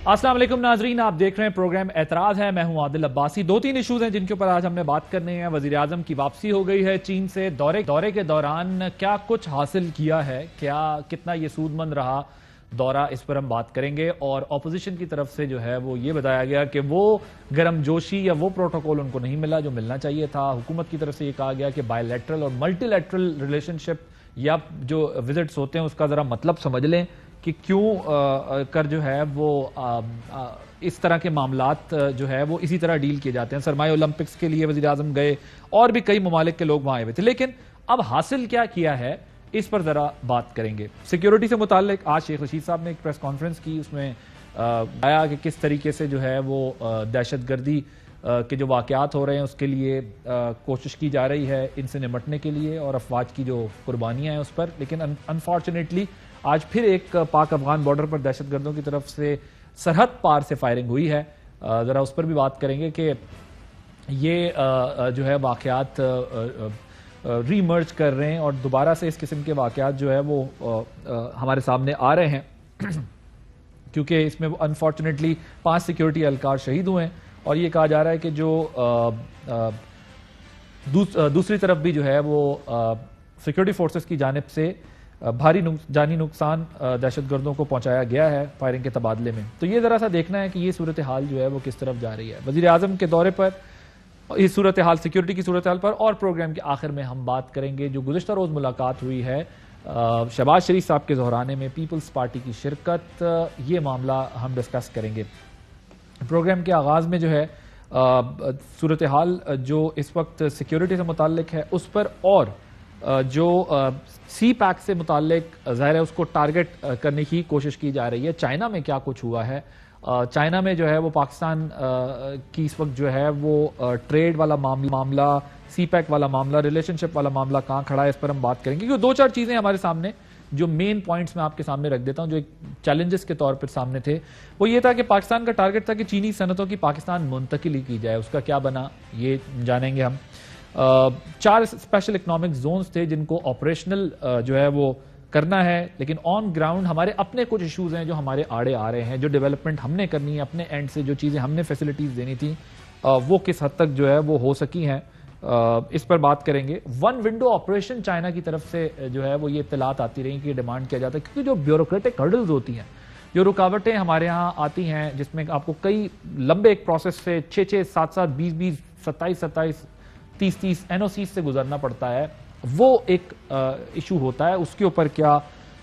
السلام علیکم ناظرین، آپ دیکھ رہے ہیں پروگرام اعتراض ہے. میں ہوں عادل عباسی. 2-3 ایشوز ہیں جن کے اوپر آج ہم نے بات کرنے ہیں. وزیر اعظم کی واپسی ہو گئی ہے چین سے. دورے کے دوران کیا کچھ حاصل کیا ہے، کتنا یہ سود مند رہا دورہ، اس پر ہم بات کریں گے. اور اپوزیشن کی طرف سے جو ہے وہ یہ بتایا گیا کہ وہ گرم جوشی یا وہ پروٹوکول ان کو نہیں ملا جو ملنا چاہیے تھا. حکومت کی طرف سے یہ کہا گیا کہ بائی لیٹرل اور ملٹی لیٹرل ریلیشن شپ یا جو وزٹس ہوتے ہیں اس کا ذرا مطلب سمجھ لیں کہ کیوں کر جو ہے وہ اس طرح کے معاملات جو ہے وہ اسی طرح ڈیل کیے جاتے ہیں. سرمایہ اولمپکس کے لیے وزیر اعظم گئے اور بھی کئی ممالک کے لوگ وہاں آئے ہوئے تھے، لیکن اب حاصل کیا ہے اس پر ذرا بات کریں گے. سیکیورٹی سے متعلق آج شیخ رشید صاحب نے ایک پریس کانفرنس کی، اس میں آیا کہ کس طریقے سے جو ہے وہ دہشت گردی کے جو واقعات ہو رہے ہیں اس کے لیے کوشش کی جا رہی ہے ان سے نمٹنے کے لیے، اور افواج کی جو قربانیاں ہیں اس پر. لیکن انفارچونیٹلی آج پھر ایک پاک افغان بارڈر پر دہشت گردوں کی طرف سے سرحد پار سے فائرنگ ہوئی ہے. ذرا اس پر بھی بات کریں گے کہ یہ جو ہے واقعات ری ایمرج کر رہے ہیں اور دوبارہ سے اس قسم کے واقعات جو ہے وہ ہمارے سامنے آ رہے ہیں کیونکہ اس میں انفارچونیٹلی 5 سیکیورٹی اہلکار شہید ہوئے ہیں. اور یہ کہا جا رہا ہے کہ جو دوسری طرف بھی جو ہے وہ سیکیورٹی فورسز کی جانب سے بھاری جانی نقصان دہشت گردوں کو پہنچایا گیا ہے فائرنگ کے تبادلے میں. تو یہ ذرا سا دیکھنا ہے کہ یہ صورتحال جو ہے وہ کس طرف جا رہی ہے. وزیر اعظم کے دورے پر اس صورتحال، سیکیورٹی کی صورتحال پر، اور پروگرام کے آخر میں ہم بات کریں گے جو گزشتہ روز ملاقات ہوئی ہے شہباز شریف صاحب کے ظہرانے میں، پیپلز پارٹی کی شرکت، یہ معاملہ ہم ڈسکس کریں گے. پروگرام کے آغاز میں جو ہے صورتحال جو اس وقت سیکیورٹی سے متعلق ہے اس پر، اور جو سی پیک سے متعلق ظاہر ہے اس کو ٹارگٹ کرنے کی کوشش کی جا رہی ہے. چائنا میں کیا کچھ ہوا ہے، چائنا میں جو ہے وہ پاکستان کی اس وقت جو ہے وہ ٹریڈ والا معاملہ، سی پیک والا معاملہ، ریلیشن شپ والا معاملہ کہاں کھڑا ہے، اس پر ہم بات کریں گے. کیونکہ 2-4 چیزیں ہمارے سامنے جو مین پوائنٹس میں آپ کے سامنے رکھ دیتا ہوں جو ایک چیلنجز کے طور پر سامنے تھے، وہ یہ تھا کہ پاکستان کا ٹارگٹ تھا کہ چینی صنعتوں کی پاکستان منتقلی کی جائے. اس کا کیا بنا یہ جانیں گے ہم. 4 اسپیشل اکنامک زونز تھے جن کو آپریشنل جو ہے وہ کرنا ہے، لیکن آن گراؤنڈ ہمارے اپنے کچھ ایشوز ہیں جو ہمارے آڑے آ رہے ہیں، جو ڈیولپمنٹ ہم نے کرنی ہے اپنے اینڈ سے، جو چیزیں ہم نے فیسلٹیز دینی تھی وہ کس حد تک جو ہے وہ ہو سکی ہیں، اس پر بات کریں گے. 1 ونڈو آپریشن چائنا کی طرف سے جو ہے وہ یہ اطلاعات آتی رہیں کہ ڈیمانڈ کیا جاتا ہے، کیونکہ جو بیوروکریٹک ہرڈلز ہوتی ہیں، جو رکاوٹیں ہمارے ہاں آتی ہیں جس میں آپ کو کئی لمبے ایک پروسیس سے 6-6 7-7 20-20 27-27 30-30 NOCs سے گزرنا پڑتا ہے، وہ ایک ایشو ہوتا ہے. اس کے اوپر کیا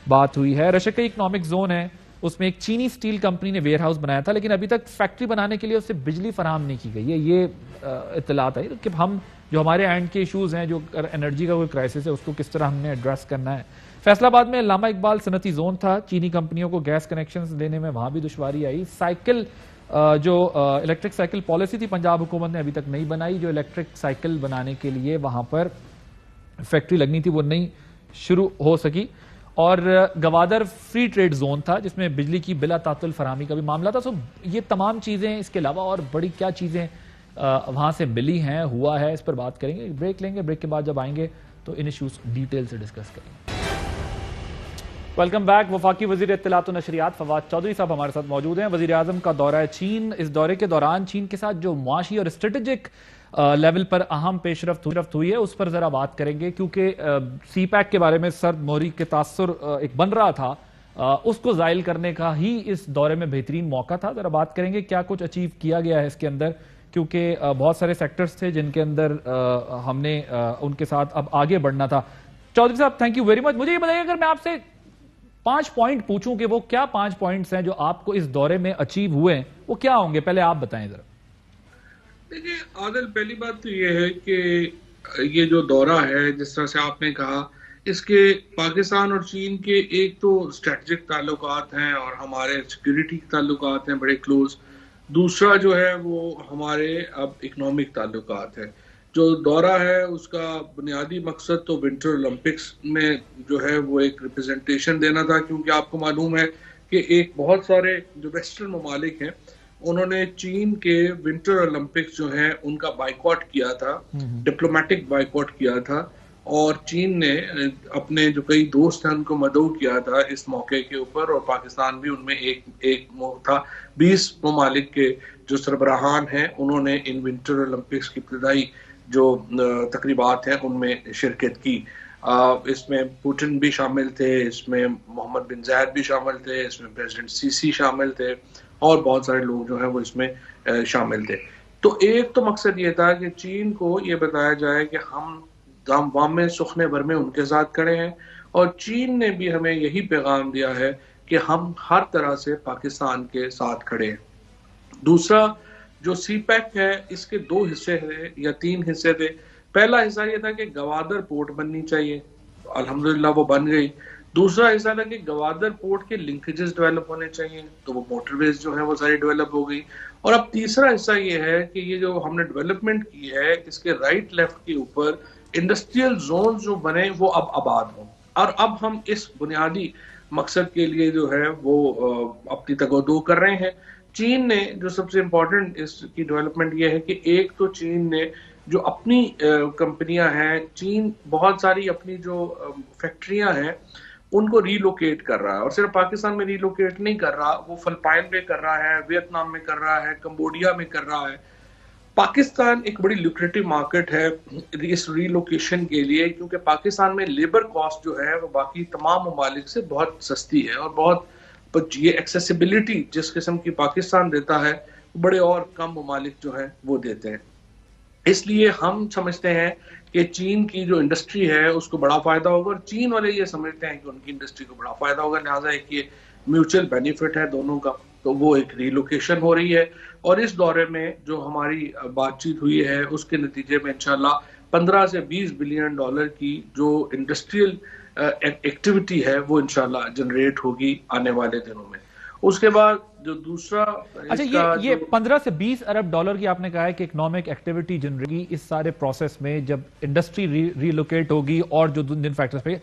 بات ہوئی ہے. رشکئی اکنامک زون ہے، اس میں ایک چینی سٹیل کمپنی نے ویئر ہاؤس بنایا تھا لیکن ابھی تک فیکٹری بنانے کے لیے اس سے بجلی فراہم نہیں کی گئی ہے. یہ اطلاعات ہے کہ ہم جو ہمارے اینڈ کے ایشوز ہیں، جو انرجی کا کوئی کرائسس ہے، اس کو کس طرح ہم نے ایڈریس کرنا ہے. فیصل آباد میں علامہ اقبال صنعتی زون تھا، چینی کمپنیوں کو گیس کنیکشنز دینے میں وہاں بھی دشواری آئی. سائیکل جو الیکٹرک سائیکل پالیسی تھی پنجاب حکومت نے ابھی تک نہیں بنائی، جو الیکٹرک سائیکل بنانے کے لیے وہاں پر فیکٹری لگنی تھی وہ نہیں شروع ہو سکی. اور گوادر فری ٹریڈ زون تھا جس میں بجلی کی بلا تعطل فراہمی کا بھی معاملہ تھا. یہ تمام چیزیں، اس کے علاوہ اور بڑی کیا چیزیں وہاں سے ملی ہیں، ہوا ہے، اس پر بات کریں گے. بریک لیں گے، بریک کے بعد جب آئیں گے تو ان ایشوز ڈیٹیل سے ڈسکس کریں گے. Welcome back. وفاقی وزیر اطلاعات و نشریات فواد چودھری صاحب ہمارے ساتھ موجود ہیں. وزیر اعظم کا دورہ چین، اس دورے کے دوران چین کے ساتھ جو معاشی اور اسٹریٹجک لیول پر اہم پیش رفت ہوئی ہے اس پر ذرا بات کریں گے، کیونکہ سی پیک کے بارے میں سرد مہری کے تاثر ایک بن رہا تھا، اس کو زائل کرنے کا ہی اس دورے میں بہترین موقع تھا. ذرا بات کریں گے کیا کچھ اچیو کیا گیا ہے اس کے اندر، کیونکہ بہت سارے سیکٹرز تھے جن کے اندر ہم نے ان کے ساتھ اب آگے بڑھنا تھا. چودھری صاحب تھینک یو ویری مچ. مجھے یہ بتائیے اگر میں آپ سے 5 پوائنٹ پوچھوں کہ وہ کیا 5 پوائنٹس ہیں جو آپ کو اس دورے میں اچیو ہوئے ہیں، وہ کیا ہوں گے؟ پہلے آپ بتائیں ذرا. دیکھیے عادل، پہلی بات تو یہ ہے کہ یہ جو دورہ ہے جس طرح سے آپ نے کہا، اس کے پاکستان اور چین کے ایک تو اسٹریٹجک تعلقات ہیں اور ہمارے سیکیورٹی تعلقات ہیں بڑے کلوز. دوسرا جو ہے وہ ہمارے اب اکنامک تعلقات ہیں. جو دورہ ہے اس کا بنیادی مقصد تو ونٹر اولمپکس میں جو ہے وہ ایک ریپرزنٹیشن دینا تھا، کیونکہ آپ کو معلوم ہے کہ ایک بہت سارے جو ویسٹرن ممالک ہیں انہوں نے چین کے ونٹر اولمپکس جو ہیں ان کا بائیکاٹ کیا تھا، ڈپلومیٹک بائیکاٹ کیا تھا. اور چین نے اپنے جو کئی دوست ہیں ان کو مدعو کیا تھا اس موقع کے اوپر، اور پاکستان بھی ان میں ایک تھا۔ 20 ممالک کے جو سربراہان ہیں انہوں نے ان ونٹر اولمپکس کی ابتدائی جو تقریبات ہیں ان میں شرکت کی۔ اس میں پوٹن بھی شامل تھے، اس میں محمد بن زائد بھی شامل تھے، اس میں پریزیڈنٹ سی شامل تھے، اور بہت سارے لوگ جو ہیں وہ اس میں شامل تھے۔ تو ایک تو مقصد یہ تھا کہ چین کو یہ بتایا جائے کہ ہم وام میں سخنے بھر میں ان کے ساتھ کھڑے ہیں، اور چین نے بھی ہمیں یہی پیغام دیا ہے کہ ہم ہر طرح سے پاکستان کے ساتھ کھڑے ہیں۔ دوسرا جو سی پیک ہے اس کے 2 حصے تھے یا 3 حصے تھے۔ پہلا حصہ یہ تھا کہ گوادر پورٹ بننی چاہیے، الحمدللہ وہ بن گئی۔ دوسرا حصہ تھا کہ گوادر پورٹ کے لنکیجز ڈیولپ ہونے چاہیے، تو وہ موٹر ویز جو ہیں وہ ساری ڈیولپ ہو گئی۔ اور اب تیسرا حصہ یہ ہے کہ یہ جو ہم نے ڈیولپمنٹ کی ہے اس کے رائٹ لیفٹ کے اوپر انڈسٹریل زونز جو بنے وہ اب آباد ہوں، اور اب ہم اس بنیادی مقصد کے لیے جو ہے وہ اپنی تگودو کر رہے ہیں۔ چین نے جو سب سے امپورٹنٹ اس کی ڈیولپمنٹ یہ ہے کہ ایک تو چین نے جو اپنی کمپنیاں ہیں، چین بہت ساری اپنی جو فیکٹریاں ہیں ان کو ری لوکیٹ کر رہا ہے، اور صرف پاکستان میں ری لوکیٹ نہیں کر رہا، وہ فلپائن میں کر رہا ہے، ویتنام میں کر رہا ہے، کمبوڈیا میں کر رہا ہے۔ پاکستان ایک بڑی لوکریٹو مارکیٹ ہے اس ری لوکیشن کے لیے، کیونکہ پاکستان میں لیبر کاسٹ جو ہے وہ باقی تمام ممالک سے بہت سستی ہے، اور بہت یہ ایکسیسیبلٹی جس قسم کی پاکستان دیتا ہے بڑے اور کم ممالک جو ہیں وہ دیتے ہیں۔ اس لیے ہم سمجھتے ہیں کہ چین کی جو انڈسٹری ہے اس کو بڑا فائدہ ہوگا، اور چین والے یہ سمجھتے ہیں کہ ان کی انڈسٹری کو بڑا فائدہ ہوگا، لہٰذا ایک یہ میوچل بینیفٹ ہے دونوں کا، تو وہ ایک ری لوکیشن ہو رہی ہے۔ اور اس دورے میں جو ہماری بات چیت ہوئی ہے اس کے نتیجے میں انشاءاللہ 15 سے 20 بلین ڈالر کی جو انڈسٹریل ایکٹیویٹی ہے وہ انشاءاللہ جنریٹ ہوگی آنے والے دنوں میں۔ اس کے بعد جو دوسرا اچھا، یہ 15 سے 20 ارب ڈالر کی آپ نے کہا ہے کہ اکنامک ایکٹیویٹی جنریٹ ہوگی اس سارے پروسیس میں جب انڈسٹری ری لوکیٹ ہوگی، اور جو جن فیکٹرز پہ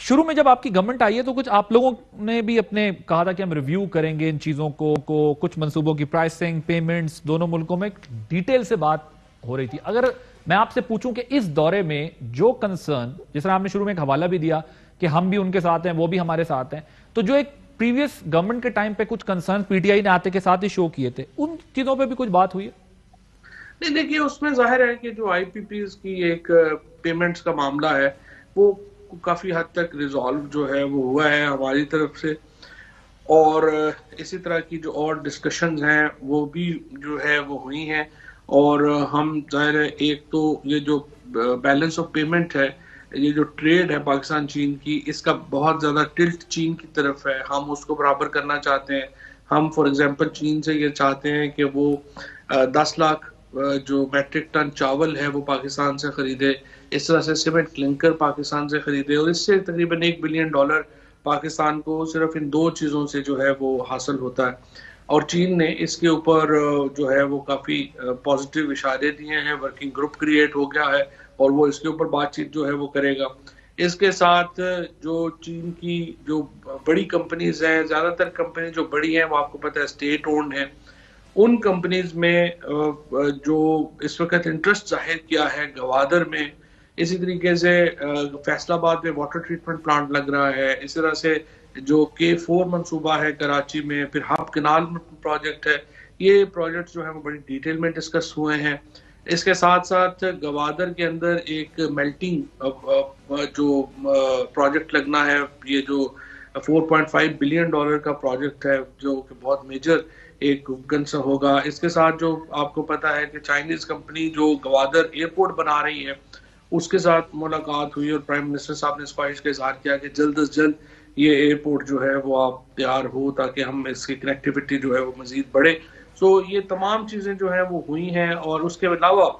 شروع میں جب آپ کی گورنمنٹ آئی ہے تو کچھ آپ لوگوں نے بھی اپنے کہا تھا کہ ہم ریویو کریں گے ان چیزوں کو کچھ منصوبوں کی پرائسنگ، پیمنٹس دونوں ملکوں میں ڈیٹیل سے بات ہو رہی تھی۔ اگر میں آپ سے پوچھوں کہ اس دورے میں جو کنسرن، جس طرح آپ نے شروع میں ایک حوالہ بھی دیا کہ ہم بھی ان کے ساتھ ہیں وہ بھی ہمارے ساتھ ہیں، تو جو ایک پریویس گورنمنٹ کے ٹائم پہ کچھ کنسرن پی ٹی آئی نے آتے کے ساتھ ہی شو کیے تھے، ان چیزوں پہ بھی کچھ بات ہوئی ہے؟ نہیں، دیکھیے اس میں ظاہر ہے کہ جو آئی پی پیز کی ایک پیمنٹس کا معاملہ ہے وہ کافی حد تک ریزالو جو ہے وہ ہوا ہے ہماری طرف سے، اور اسی طرح کی جو اور ڈسکشنز ہیں وہ بھی جو ہے وہ ہوئی ہیں، اور ہم ظاہر ہے ایک تو یہ جو بیلنس آف پیمنٹ ہے، یہ جو ٹریڈ ہے پاکستان چین کی، اس کا بہت زیادہ ٹلٹ چین کی طرف ہے، ہم اس کو برابر کرنا چاہتے ہیں۔ ہم فار ایگزامپل چین سے یہ چاہتے ہیں کہ وہ 10 لاکھ جو میٹرک ٹن چاول ہے وہ پاکستان سے خریدے، اس طرح سے سیمنٹ کلنکر پاکستان سے خریدے، اور اس سے تقریباً $1 بلین پاکستان کو صرف ان 2 چیزوں سے جو ہے وہ حاصل ہوتا ہے۔ اور چین نے اس کے اوپر جو ہے وہ کافی پازیٹیو اشارے دیے ہیں، ورکنگ گروپ کریٹ ہو گیا ہے، اور وہ اس کے اوپر بات چیت جو ہے وہ کرے گا۔ اس کے ساتھ جو چین کی جو بڑی کمپنیز ہیں، زیادہ تر کمپنی جو بڑی ہیں وہ آپ کو پتہ ہے اسٹیٹ اونڈ ہیں، ان کمپنیز میں جو اس وقت انٹرسٹ ظاہر کیا ہے گوادر میں، اسی طریقے سے فیصل آباد میں واٹر ٹریٹمنٹ پلانٹ لگ رہا ہے، اس طرح سے جو K4 منصوبہ ہے کراچی میں، پھر ہب کنال پروجیکٹ ہے، یہ پروجیکٹ جو ہے وہ بڑی ڈیٹیل میں ڈسکس ہوئے ہیں۔ اس کے ساتھ ساتھ گوادر کے اندر ایک میلٹنگ جو پروجیکٹ لگنا ہے، یہ جو $4.5 بلین کا پروجیکٹ ہے جو کہ بہت میجر ایک کنسر ہوگا۔ اس کے ساتھ جو آپ کو پتا ہے کہ چائنیز کمپنی جو گوادر ایئرپورٹ بنا رہی ہے اس کے ساتھ ملاقات ہوئی، اور پرائم منسٹر صاحب نے اس خواہش کا اظہار کیا کہ جلد از جلد یہ ایئرپورٹ جو ہے وہ آپ تیار ہو تاکہ ہم اس کی کنیکٹیوٹی جو ہے وہ مزید بڑھے۔ سو یہ تمام چیزیں جو ہیں وہ ہوئی ہیں، اور اس کے علاوہ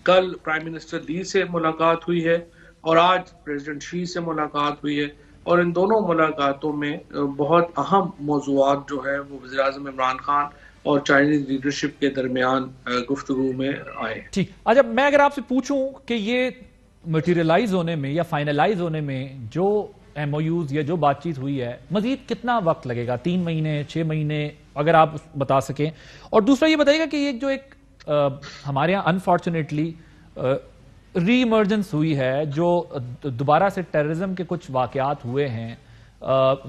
کل پرائم منسٹر لی سے ملاقات ہوئی ہے، اور آج پریزیڈنٹ شی سے ملاقات ہوئی ہے، اور ان دونوں ملاقاتوں میں بہت اہم موضوعات جو ہے وہ وزیر اعظم عمران خان اور چائنیز لیڈرشپ کے درمیان گفتگو میں آئے۔ ٹھیک، اچھا میں اگر آپ سے پوچھوں کہ یہ مٹیریلائز ہونے میں یا فائنلائز ہونے میں جو ایم او یوز یا جو بات چیت ہوئی ہے مزید کتنا وقت لگے گا؟ 3 مہینے، 6 مہینے، اگر آپ بتا سکیں؟ اور دوسرا یہ بتائیے گا کہ یہ جو ایک ہمارے ہاں انفارچونیٹلی ری ایمرجنس ہوئی ہے، جو دوبارہ سے ٹیررزم کے کچھ واقعات ہوئے ہیں،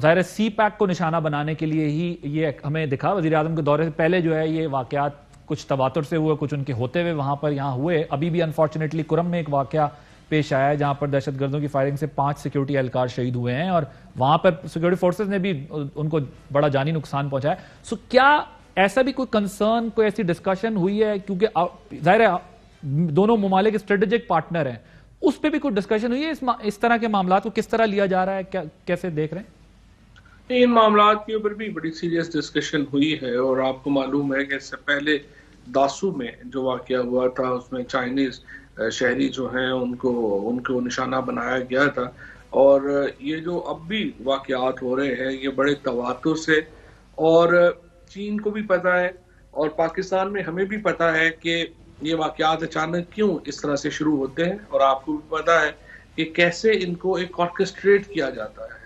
ظاہر سی پیک کو نشانہ بنانے کے لیے ہی یہ ہمیں دکھا. وزیر اعظم کے دورے سے پہلے جو ہے یہ واقعات کچھ تواتر سے ہوئے، کچھ ان کے ہوتے ہوئے وہاں پر یہاں ہوئے. ابھی بھی انفارچونیٹلی کرم میں ایک واقعہ پیش آیا ہے جہاں پر دہشت گردوں کی فائرنگ سے 5 سیکیورٹی اہلکار شہید ہوئے ہیں، اور وہاں پر سیکیورٹی فورسز نے بھی ان کو بڑا جانی نقصان پہنچایا. سو کیا ایسا بھی کوئی کنسرن، کوئی ایسی ڈسکشن ہوئی ہے؟ کیونکہ ظاہر ہے دونوں ممالک اسٹریٹجک پارٹنر ہیں، اس پہ بھی کوئی ڈسکشن ہوئی ہے؟ اس طرح کے معاملات کو کس طرح لیا جا رہا ہے، کیسے دیکھ رہے ہیں؟ ان معاملات کے اوپر بھی بڑی سیریس ڈسکشن ہوئی ہے، اور آپ کو معلوم ہے کہ اس سے پہلے داسو میں جو واقعہ ہوا تھا اس میں چائنیز شہری جو ہیں ان کو نشانہ بنایا گیا تھا. اور یہ جو اب بھی واقعات ہو رہے ہیں یہ بڑے تواتر سے، اور چین کو بھی پتا ہے اور پاکستان میں ہمیں بھی پتا ہے کہ یہ واقعات اچانک کیوں اس طرح سے شروع ہوتے ہیں، اور آپ کو بھی پتا ہے کہ کیسے ان کو ایک آرکسٹریٹ کیا جاتا ہے.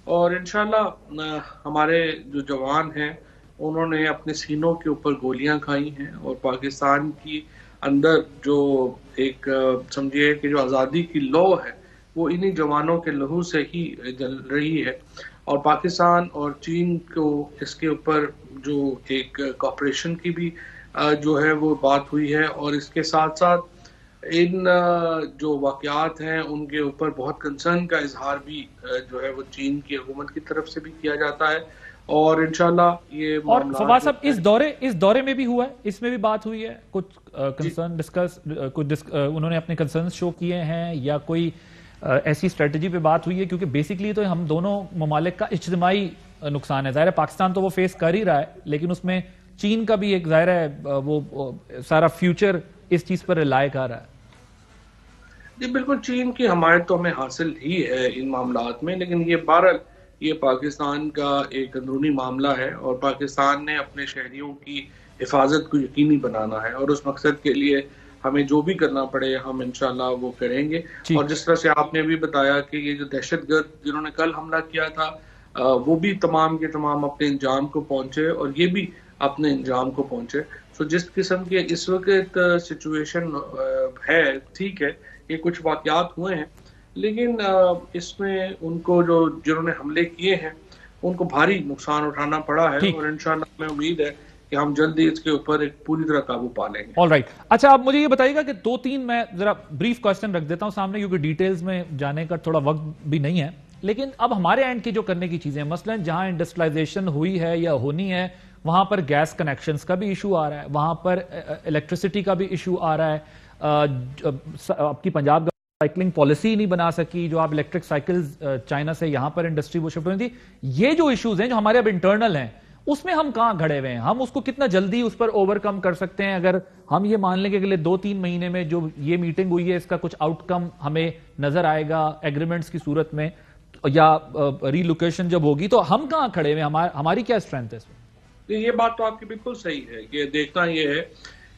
اور انشاءاللہ ہمارے جو جوان ہیں انہوں نے اپنے سینوں کے اوپر گولیاں کھائی ہیں، اور پاکستان کی اندر جو ایک سمجھیے کہ جو آزادی کی لو ہے وہ انہی جوانوں کے لہو سے ہی جل رہی ہے. اور پاکستان اور چین کو اس کے اوپر جو ایک کوآپریشن کی بھی جو ہے وہ بات ہوئی ہے، اور اس کے ساتھ ساتھ ان جو واقعات ہیں ان کے اوپر بہت کنسرن کا اظہار بھی جو ہے وہ چین کی حکومت کی طرف سے بھی کیا جاتا ہے. اور انشاءاللہ یہ اور فواد صاحب اس دورے میں بھی ہوا ہے، اس میں بھی بات ہوئی ہے، کچھ کنسرن ڈسکس، انہوں نے اپنے کنسرنز شو کیے ہیں، یا کوئی ایسی اسٹریٹجی پہ بات ہوئی ہے؟ کیونکہ بیسکلی تو ہم دونوں ممالک کا اجتماعی نقصان ہے. ظاہر ہے پاکستان تو وہ فیس کر ہی رہا ہے، لیکن اس میں چین کا بھی ایک ظاہر ہے وہ سارا فیوچر اس چیز پر ریلائی کر رہا ہے. جی بالکل، چین کی حمایت تو ہمیں حاصل ہی ہے ان معاملات میں، لیکن یہ بہرحال یہ پاکستان کا ایک اندرونی معاملہ ہے، اور پاکستان نے اپنے شہریوں کی حفاظت کو یقینی بنانا ہے، اور اس مقصد کے لیے ہمیں جو بھی کرنا پڑے ہم انشاءاللہ وہ کریں گے. اور جس طرح سے آپ نے بھی بتایا کہ یہ جو دہشت گرد جنہوں نے کل حملہ کیا تھا وہ بھی تمام کے تمام اپنے انجام کو پہنچے، اور یہ بھی اپنے انجام کو پہنچے. سو جس قسم کے اس وقت سچویشن ہے، ٹھیک ہے یہ کچھ واقعات ہوئے ہیں، لیکن اس میں ان کو جنہوں نے حملے کیے ہیں ان کو بھاری نقصان اٹھانا پڑا ہے، اور انشاءاللہ ہمیں امید ہے کہ ہم جلدی اس کے اوپر ایک پوری طرح قابو پا لیں گے. All right. اچھا آپ مجھے یہ بتائیے گا کہ 2-3 میں ذرا بریف کوسچن رکھ دیتا ہوں سامنے، کیونکہ ڈیٹیلز میں جانے کا تھوڑا وقت بھی نہیں ہے، لیکن اب ہمارے اینڈ کی جو کرنے کی چیزیں، مثلا جہاں انڈسٹریلائزیشن ہوئی ہے یا ہونی ہے وہاں پر گیس کنیکشنز کا بھی ایشو آ رہا ہے، وہاں پر الیکٹریسٹی کا بھی ایشو آ رہا ہے. آپ کی پنجاب سائیکلنگ پالیسی نہیں بنا سکی، جو آپ الیکٹرک سائیکلز چائنا سے یہاں پر انڈسٹری وہ شفٹ ہوئی تھی. یہ جو ایشوز ہیں جو ہمارے اب انٹرنل ہیں اس میں ہم کہاں کھڑے ہوئے ہیں؟ ہم اس کو کتنا جلدی اس پر اوور کم کر سکتے ہیں؟ اگر ہم یہ مان لیں کہ اگلے 2-3 مہینے میں جو یہ میٹنگ ہوئی ہے اس کا کچھ آؤٹ کم ہمیں نظر آئے گا ایگریمنٹس کی صورت میں، یا ری لوکیشن جب ہوگی، تو ہم کہاں کھڑے ہوئے ہیں؟ ہماری کیا اسٹرینتھ ہے اس میں؟ یہ بات تو آپ کی بالکل صحیح ہے کہ دیکھنا یہ ہے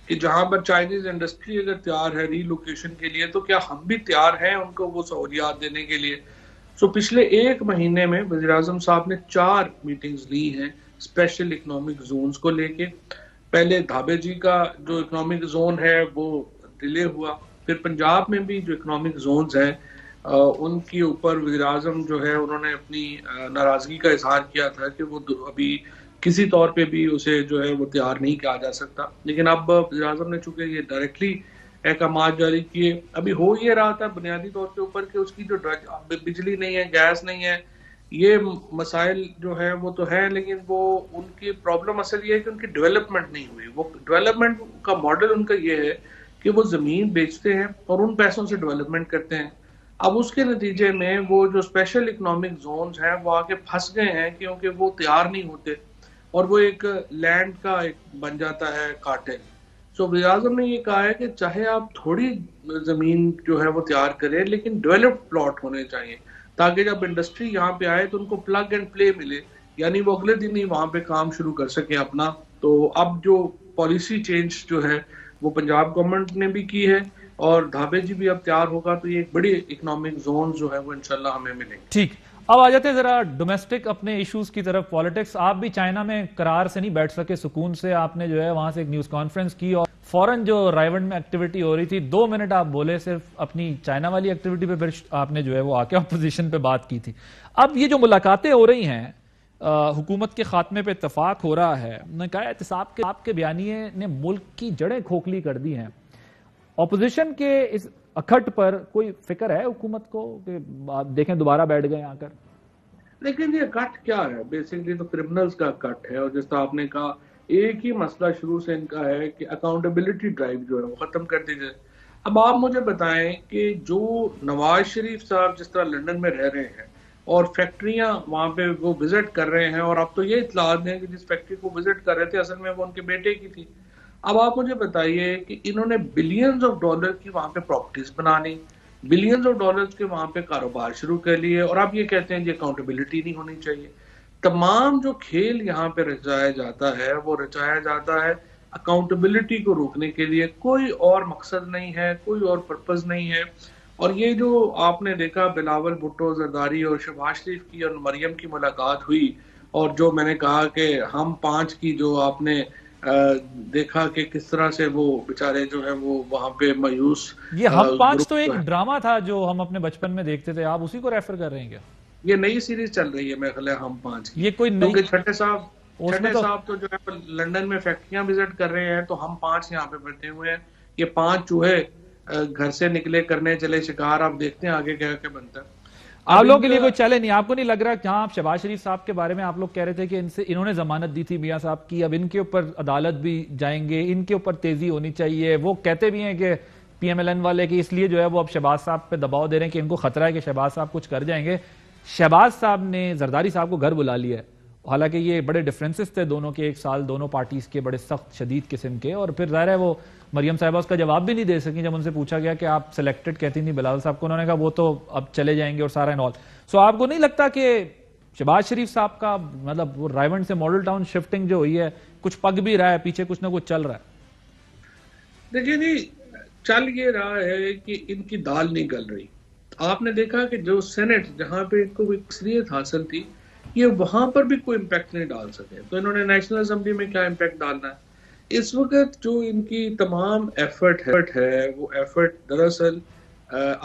کہ جہاں پر چائنیز انڈسٹری اگر تیار ہے ری لوکیشن کے لیے تو کیا ہم بھی تیار ہیں ان کو وہ سہولیات دینے کے لیے. سو پچھلے 1 مہینے میں وزیر اعظم صاحب نے 4 میٹنگز لی ہیں اسپیشل اکنامک زونز کو لے کے. پہلے دھابے جی کا جو اکنامک زون ہے وہ ڈیلے ہوا، پھر پنجاب میں بھی جو اکنامک زونز ہیں ان کے اوپر وزیر اعظم جو ہے انہوں نے اپنی ناراضگی کا اظہار کیا تھا کہ وہ ابھی کسی طور پہ بھی اسے جو ہے وہ تیار نہیں کیا جا سکتا. لیکن اب وزیر اعظم نے چونکہ یہ ڈائریکٹلی احکامات جاری کیے، ابھی ہو یہ رہا تھا بنیادی طور کے اوپر کہ اس کی جو بجلی نہیں ہے، گیس نہیں ہے، یہ مسائل جو ہے وہ تو ہے، لیکن وہ ان کی پرابلم اصل یہ ہے کہ ان کی ڈیولپمنٹ نہیں ہوئی. وہ ڈیولپمنٹ کا ماڈل ان کا یہ ہے کہ وہ زمین بیچتے ہیں اور ان پیسوں سے ڈیولپمنٹ کرتے ہیں. اب اس کے نتیجے میں وہ جو اسپیشل اکنامک زونز ہیں وہ آگے پھنس گئے ہیں کیونکہ وہ تیار نہیں ہوتے، اور وہ ایک لینڈ کا ایک بن جاتا ہے کارٹل. سو وزیر اعظم نے یہ کہا ہے کہ چاہے آپ تھوڑی زمین جو ہے وہ تیار کریں لیکن ڈیولپڈ پلاٹ ہونے چاہیے، تاکہ جب انڈسٹری یہاں پہ آئے تو ان کو پلگ اینڈ پلے ملے، یعنی وہ اگلے دن ہی وہاں پہ کام شروع کر سکیں اپنا. تو اب جو پالیسی چینج جو ہے وہ پنجاب گورنمنٹ نے بھی کی ہے، اور دھابے جی بھی اب تیار ہوگا تو یہ ایک بڑی اکنامک زون جو ہے وہ انشاءاللہ ہمیں ملیں گے. ٹھیک، اب آ جاتے ہیں ذرا ڈومیسٹک اپنے ایشوز کی طرف، پالیٹکس. آپ بھی چائنا میں قرار سے نہیں بیٹھ سکے سکون سے، آپ نے جو ہے وہاں سے ایک نیوز کانفرنس کی اور فوراً جو رائیونڈ میں ایکٹیویٹی ہو رہی تھی 2 منٹ آپ بولے صرف اپنی چائنا والی ایکٹیویٹی پہ، پھر آپ نے جو ہے وہ آ کے اپوزیشن پہ بات کی تھی. اب یہ جو ملاقاتیں ہو رہی ہیں، حکومت کے خاتمے پہ اتفاق ہو رہا ہے، انہوں نے کہا احتساب کے بیانیے نے ملک کی جڑیں کھوکھلی کر دی ہیں. اپوزیشن کے اس اکھٹ پر کوئی فکر ہے حکومت کو کہ آپ دیکھیں دوبارہ بیٹھ گئے آ کر؟ لیکن یہ کٹ کیا ہے؟ بیسکلی تو کرمنلز کا کٹ ہے، اور جس طرح آپ نے کہا ایک ہی مسئلہ شروع سے ان کا ہے کہ اکاؤنٹیبلٹی ڈرائیو جو ہے وہ ختم کر دی جائے. اب آپ مجھے بتائیں کہ جو نواز شریف صاحب جس طرح لنڈن میں رہ رہے ہیں اور فیکٹریاں وہاں پہ وہ وزٹ کر رہے ہیں، اور اب تو یہ اطلاعات ہیں کہ جس فیکٹری کو وزٹ کر رہے تھے اصل میں وہ ان کے بیٹے کی تھی. اب آپ مجھے بتائیے کہ انہوں نے بلینز آف ڈالر کی وہاں پہ پراپرٹیز بنانی، بلینز آف ڈالرز کے وہاں پہ کاروبار شروع کر لیے، اور آپ یہ کہتے ہیں کہ اکاؤنٹیبلٹی نہیں ہونی چاہیے. تمام جو کھیل یہاں پہ رچایا جاتا ہے وہ رچایا جاتا ہے اکاؤنٹیبلٹی کو روکنے کے لیے، کوئی اور مقصد نہیں ہے، کوئی اور پرپز نہیں ہے. اور یہ جو آپ نے دیکھا بلاول بھٹو، زرداری اور شہباز شریف کی اور مریم کی ملاقات ہوئی، اور جو میں نے کہا کہ ہم 5 کی جو آپ نے دیکھا کہ کس طرح سے وہ بیچارے جو ہیں وہ وہاں پہ مایوس. یہ ہم 5 تو ایک ڈرامہ تھا جو ہم اپنے بچپن میں دیکھتے تھے، آپ اسی کو ریفر کر رہے ہیں کیا؟ یہ نئی سیریز چل رہی ہے میرے خیال ہے ہم 5 کی. یہ کوئی کیونکہ چھٹے صاحب تو جو ہے لنڈن میں فیکٹریاں وزٹ کر رہے ہیں، تو ہم 5 یہاں پہ بیٹھے ہوئے ہیں. یہ 5 چوہے گھر سے نکلے کرنے چلے شکار. آپ دیکھتے ہیں آگے کیا بنتا ہے. آپ لوگوں کے لیے کوئی چیلنج نہیں؟ آپ کو نہیں لگ رہا کہ آپ شہباز شریف صاحب کے بارے میں آپ لوگ کہہ رہے تھے کہ انہوں نے ضمانت دی تھی میاں صاحب کی، اب ان کے اوپر عدالت بھی جائیں گے، ان کے اوپر تیزی ہونی چاہیے. وہ کہتے بھی ہیں کہ پی ایم ایل این والے کہ اس لیے جو ہے وہ اب شہباز صاحب پہ دباؤ دے رہے ہیں کہ ان کو خطرہ ہے کہ شہباز صاحب کچھ کر جائیں گے. شہباز صاحب نے زرداری صاحب کو گھر بلا لیا ہے، حالانکہ یہ بڑے ڈیفرنسز تھے دونوں کے، 1 سال دونوں پارٹیز کے بڑے سخت شدید قسم کے. اور پھر ظاہر ہے وہ مریم صاحبہ اس کا جواب بھی نہیں دے سکیں جب ان سے پوچھا گیا کہ آپ سلیکٹڈ کہتی نہیں بلاول صاحب کو، انہوں نے کہا وہ تو اب چلے جائیں گے اور سارا انال. سو آپ کو نہیں لگتا کہ شہباز شریف صاحب کا مطلب وہ رائیونڈ سے ماڈل ٹاؤن شفٹنگ جو ہوئی ہے کچھ پگ بھی رہا ہے، پیچھے کچھ نہ کچھ چل رہا ہے؟ دیکھیے نہیں چل یہ رہا ہے کہ ان کی دال نہیں گل رہی. آپ نے دیکھا کہ جو سینٹ جہاں پہ ان کو اکثریت حاصل تھی، یہ وہاں پر بھی کوئی امپیکٹ نہیں ڈال سکے، تو انہوں نے نیشنل اسمبلی میں کیا امپیکٹ ڈالنا ہے؟ اس وقت جو ان کی تمام ایفرٹ ہے وہ ایفرٹ دراصل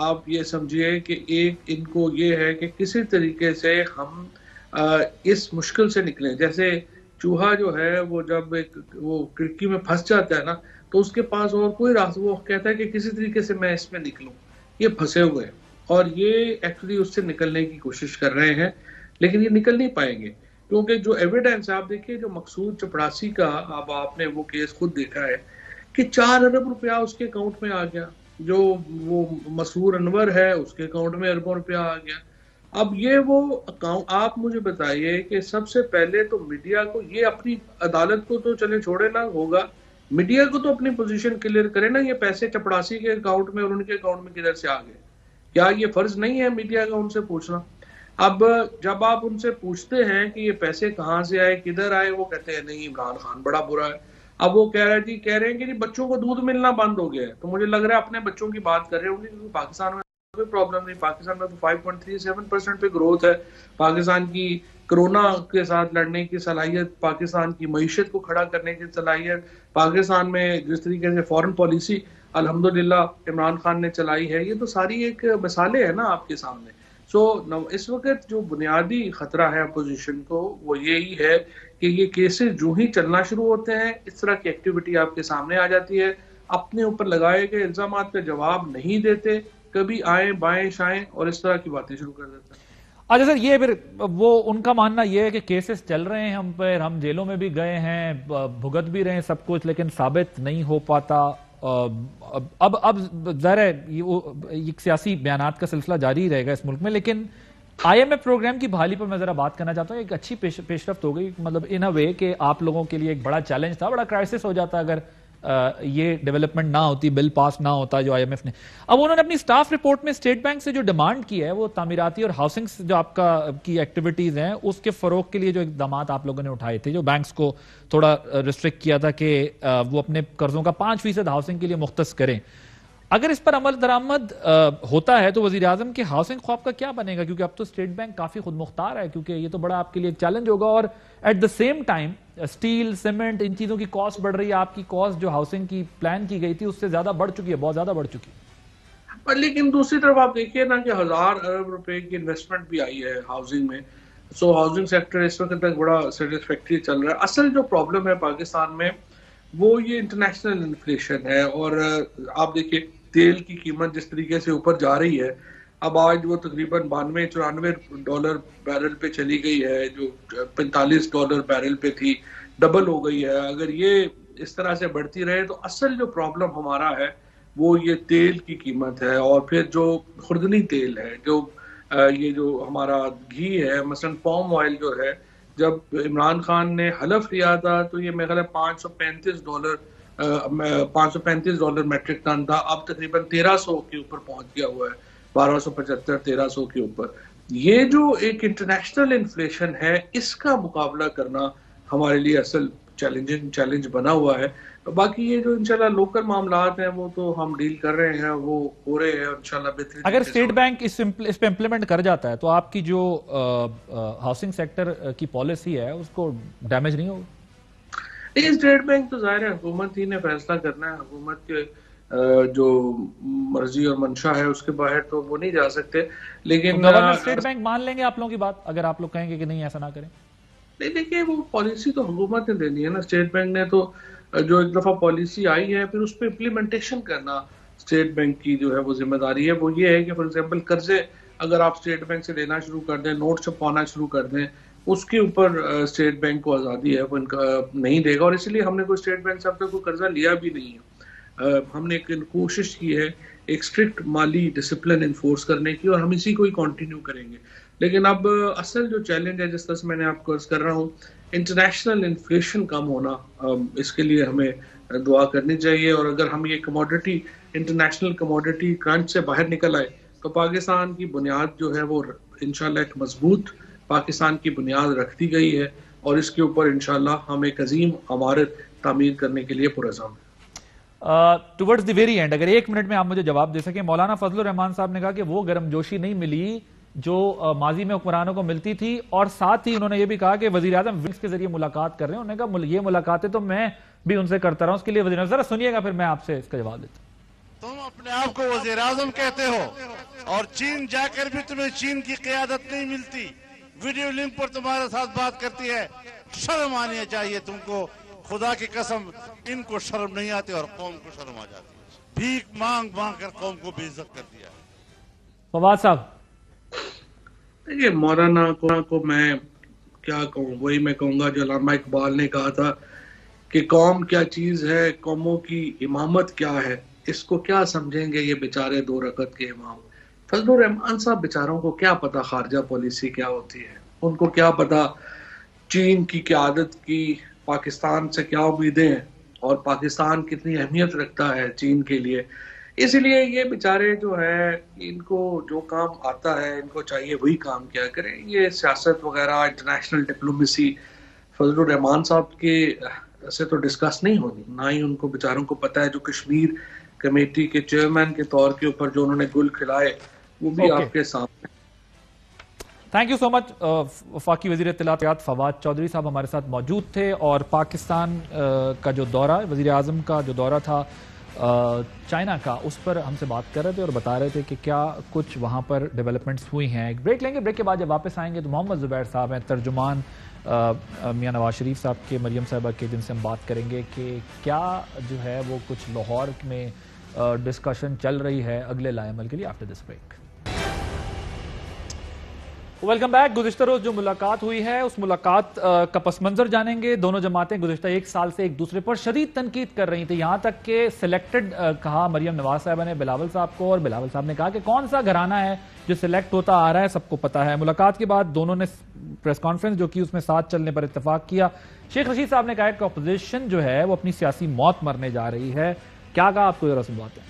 آپ یہ سمجھیے کہ ایک ان کو یہ ہے کہ کسی طریقے سے ہم اس مشکل سے نکلیں. جیسے چوہا جو ہے وہ جب وہ کھڑکی میں پھنس جاتا ہے نا، تو اس کے پاس اور کوئی راستہ، وہ کہتا ہے کہ کسی طریقے سے میں اس میں نکلوں. یہ پھنسے ہوئے ہیں اور یہ ایکچولی اس سے نکلنے کی کوشش کر رہے ہیں، لیکن یہ نکل نہیں پائیں گے. کیونکہ جو ایویڈنس آپ دیکھیں، جو مقصود چپڑاسی کا اب آپ نے وہ کیس خود دیکھا ہے کہ 4 ارب روپیہ اس کے اکاؤنٹ میں آ گیا، جو وہ مسرور انور ہے اس کے اکاؤنٹ میں اربوں روپیہ آ گیا. اب یہ وہ اکاؤنٹ، آپ مجھے بتائیے کہ سب سے پہلے تو میڈیا کو یہ اپنی عدالت کو تو چلے چھوڑے نہ ہوگا، میڈیا کو تو اپنی پوزیشن کلیئر کرے نا. یہ پیسے چپڑاسی کے اکاؤنٹ میں اور ان کے اکاؤنٹ میں کدھر سے آ گئے؟ کیا یہ فرض نہیں ہے میڈیا کا ان سے پوچھنا؟ اب جب آپ ان سے پوچھتے ہیں کہ یہ پیسے کہاں سے آئے، کدھر آئے، وہ کہتے ہیں نہیں عمران خان بڑا برا ہے. اب وہ کہہ رہے ہیں کہ بچوں کو دودھ ملنا بند ہو گیا ہے. تو مجھے لگ رہا ہے اپنے بچوں کی بات کر رہے ہوں گے، کیونکہ پاکستان میں کوئی پرابلم نہیں. پاکستان میں تو 5.37% پہ گروتھ ہے. پاکستان کی کرونا کے ساتھ لڑنے کی صلاحیت، پاکستان کی معیشت کو کھڑا کرنے کی صلاحیت، پاکستان میں جس طریقے سے فورن پالیسی الحمدللہ عمران خان نے چلائی ہے، یہ تو ساری ایک مثالیں ہیں نا آپ کے سامنے. سو اس وقت جو بنیادی خطرہ ہے اپوزیشن کو وہ یہی ہے کہ یہ کیسز جو ہی چلنا شروع ہوتے ہیں، اس طرح کی ایکٹیویٹی آپ کے سامنے آ جاتی ہے، اپنے اوپر لگائے گئے الزامات کا جواب نہیں دیتے، کبھی آئیں بائیں شائیں اور اس طرح کی باتیں شروع کر دیتے ہیں. اچھا سر، یہ پھر وہ ان کا ماننا یہ ہے کہ کیسز چل رہے ہیں ہم پر، ہم جیلوں میں بھی گئے ہیں، بھگت بھی رہے ہیں سب کچھ، لیکن ثابت نہیں ہو پاتا. اب ظاہر ہے یہ سیاسی بیانات کا سلسلہ جاری رہے گا اس ملک میں، لیکن آئی ایم ایف پروگرام کی بحالی پر میں ذرا بات کرنا چاہتا ہوں. ایک اچھی پیش رفت ہو گئی، مطلب ان اے وے کہ آپ لوگوں کے لیے ایک بڑا چیلنج تھا، بڑا کرائسس ہو جاتا اگر یہ ڈیولپمنٹ نہ ہوتی، بل پاس نہ ہوتا جو آئی ایم ایف نے. اب انہوں نے اپنی سٹاف رپورٹ میں اسٹیٹ بینک سے جو ڈیمانڈ کی ہے وہ تعمیراتی اور ہاؤسنگ جو آپ کی ایکٹیویٹیز ہیں اس کے فروغ کے لیے جو اقدامات آپ لوگوں نے اٹھائے تھے، جو بینکس کو تھوڑا ریسٹرکٹ کیا تھا کہ وہ اپنے قرضوں کا 5% ہاؤسنگ کے لیے مختص کریں. اگر اس پر عمل درآمد ہوتا ہے تو وزیر اعظم کے ہاؤسنگ خواب کا کیا بنے گا؟ کیونکہ اب تو اسٹیٹ بینک کافی خود مختار ہے، کیونکہ یہ تو بڑا آپ کے لیے ایک چیلنج ہوگا، اور at the same time steel, cement, ان چیزوں کی کاسٹ بڑھ رہی ہے، آپ کی کاسٹ جو ہاؤسنگ کی پلان کی گئی تھی اس سے زیادہ بڑھ چکی ہے، بہت زیادہ بڑھ چکی ہے۔ لیکن دوسری طرف آپ دیکھیے نا کہ 1000 ارب روپے کی انویسٹمنٹ بھی آئی ہے ہاؤسنگ میں، سو ہاؤسنگ سیکٹر اس وقت تک بڑا سیٹسفیکٹری چل رہا ہے۔ اصل جو پرابلم ہے پاکستان میں وہ یہ انٹرنیشنل انفلیشن ہے، اور آپ دیکھیے تیل کی قیمت جس طریقے سے اوپر جا رہی ہے، اب آج وہ تقریباً $92-94 بیرل پہ چلی گئی ہے، جو $45 بیرل پہ تھی، ڈبل ہو گئی ہے۔ اگر یہ اس طرح سے بڑھتی رہے تو اصل جو پرابلم ہمارا ہے وہ یہ تیل کی قیمت ہے، اور پھر جو خوردنی تیل ہے، جو یہ جو ہمارا گھی ہے، مثلا پام آئل جو ہے، جب عمران خان نے حلف لیا تھا تو یہ میرے خیال ہے $535 میٹرک ٹن تھا، اب تقریباً 1300 کے اوپر پہنچ گیا ہوا ہے، 1275-1300 کے اوپر۔ یہ جو ایک انٹرنیشنل انفلیشن ہے، اس کا مقابلہ کرنا ہمارے لیے اصل چیلنج بنا ہوا ہے۔ باقی یہ جو انشاءاللہ لوکل معاملات ہیں وہ تو ہم ڈیل کر رہے ہیں، وہ ہو رہے ہیں انشاءاللہ بہترین۔ اگر اسٹیٹ بینک اس پہ امپلیمنٹ کر جاتا ہے تو آپ کی جو ہاؤسنگ سیکٹر کی پالیسی ہے اس کو ڈیمیج نہیں ہوگا؟ نہیں، اسٹیٹ بینک تو ظاہر ہے حکومت ہی نے فیصلہ کرنا ہے، حکومت کے جو مرضی اور منشا ہے اس کے باہر تو وہ نہیں جا سکتے، لیکن گورنر اسٹیٹ بینک مان لیں گے آپ لوگوں کی بات اگر آپ لوگ کہیں گے کہ نہیں ایسا نہ کریں؟ نہیں، دیکھیے وہ پالیسی تو حکومت نے دینی ہے نا، اسٹیٹ بینک نے تو جو ایک دفعہ پالیسی آئی ہے پھر اس پہ امپلیمنٹیشن کرنا اسٹیٹ بینک کی جو ہے وہ ذمہ داری ہے۔ وہ یہ ہے کہ فار ایگزامپل قرضے اگر آپ اسٹیٹ بینک سے لینا شروع کر دیں، نوٹ چھپوانا شروع کر دیں، اس کے اوپر اسٹیٹ بینک کو آزادی ہے، وہ ان کا نہیں دے گا، اور اسی لیے ہم نے کوئی اسٹیٹ بینک سے اب تک کوئی قرضہ لیا بھی نہیں ہے۔ ہم نے ایک کوشش کی ہے ایک اسٹرکٹ مالی ڈسپلن انفورس کرنے کی، اور ہم اسی کو ہی کنٹینیو کریں گے۔ لیکن اب اصل جو چیلنج ہے جس طرح سے میں نے آپ کو عرض کر رہا ہوں، انٹرنیشنل انفلیشن کم ہونا، اس کے لیے ہمیں دعا کرنی چاہیے، اور اگر ہم یہ کموڈٹی انٹرنیشنل کموڈٹی کرنچ سے باہر نکل آئے تو پاکستان کی بنیاد جو ہے وہ انشاءاللہ ایک مضبوط پاکستان کی بنیاد رکھ دی گئی ہے، اور اس کے اوپر انشاءاللہ ہم ایک عظیم عمارت تعمیر کرنے کے لیے پرعزم ہیں۔ ٹورڈز دی ویری اینڈ اگر 1 منٹ میں آپ مجھے جواب دے سکیں، مولانا فضل الرحمان صاحب نے کہا کہ وہ گرم جوشی نہیں ملی جو ماضی میں حکمرانوں کو ملتی تھی، اور ساتھ ہی انہوں نے یہ بھی کہا کہ وزیر اعظم ونگز کے ذریعے ملاقات کر رہے ہیں۔ انہوں نے کہا یہ ملاقاتیں تو میں بھی ان سے کرتا رہا ہوں، اس کے لیے وزیر اعظم ذرا سنیے گا پھر میں آپ سے اس کا جواب دیتا ہوں۔ تم اپنے آپ کو وزیر اعظم کہتے ہو اور چین جا کر بھی تمہیں چین کی قیادت نہیں ملتی، ویڈیو لنک پر تمہارے ساتھ بات کرتی ہے، شرم آنی چاہیے تم کو، خدا کی قسم ان کو شرم نہیں آتی اور قوم کو شرم آ جاتی ہے، بھیک مانگ مانگ کر قوم کو بے عزت کر دیا۔ فواد صاحب، دیکھیے مولانا کو میں کیا کہوں، وہی میں کہوں گا جو علامہ اقبال نے کہا تھا کہ قوم کیا چیز ہے، قوموں کی امامت کیا ہے، اس کو کیا سمجھیں گے یہ بیچارے 2 رکعت کے امام۔ فضل الرحمان صاحب بیچاروں کو کیا پتا خارجہ پالیسی کیا ہوتی ہے، ان کو کیا پتا چین کی قیادت کی پاکستان سے کیا امیدیں ہیں، اور پاکستان کتنی اہمیت رکھتا ہے چین کے لیے۔ اسی لیے یہ بیچارے جو ہے ان کو جو کام آتا ہے ان کو چاہیے وہی کام کیا کریں۔ یہ سیاست وغیرہ انٹرنیشنل ڈپلومیسی فضل الرحمان صاحب کے سے تو ڈسکس نہیں ہونی، نہ ہی ان کو بیچاروں کو پتہ ہے۔ جو کشمیر کمیٹی کے چیئرمین کے طور کے اوپر جو انہوں نے گل کھلائے وہ بھی آپ کے سامنے۔ تھینک یو سو مچ۔ وفاقی وزیر اطلاعات فواد چودھری صاحب ہمارے ساتھ موجود تھے، اور پاکستان کا جو دورہ، وزیر اعظم کا جو دورہ تھا چائنا کا، اس پر ہم سے بات کر رہے تھے اور بتا رہے تھے کہ کیا کچھ وہاں پر ڈیولپمنٹس ہوئی ہیں۔ ایک بریک لیں گے، بریک کے بعد جب واپس آئیں گے تو محمد زبیر صاحب ہیں ترجمان میاں نواز شریف صاحب کے، مریم صاحبہ کے، جن سے ہم بات کریں گے کہ کیا جو ہے وہ کچھ لاہور میں ڈسکشن چل رہی ہے اگلے لائحہ عمل کے لیے۔ After this break welcome back. گزشتہ روز جو ملاقات ہوئی ہے اس ملاقات کا پس منظر جانیں گے۔ دونوں جماعتیں گزشتہ 1 سال سے ایک دوسرے پر شدید تنقید کر رہی تھی، یہاں تک کہ سلیکٹڈ کہا مریم نواز صاحبہ نے بلاول صاحب کو، اور بلاول صاحب نے کہا کہ کون سا گھرانہ ہے جو سلیکٹ ہوتا آ رہا ہے، سب کو پتا ہے۔ ملاقات کے بعد دونوں نے پریس کانفرنس جو کی اس میں ساتھ چلنے پر اتفاق کیا۔ شیخ رشید صاحب نے کہا کہ اپوزیشن جو ہے وہ اپنی سیاسی موت مرنے جا رہی ہے۔ کیا کہا، آپ کو ذرا سنواتے ہیں۔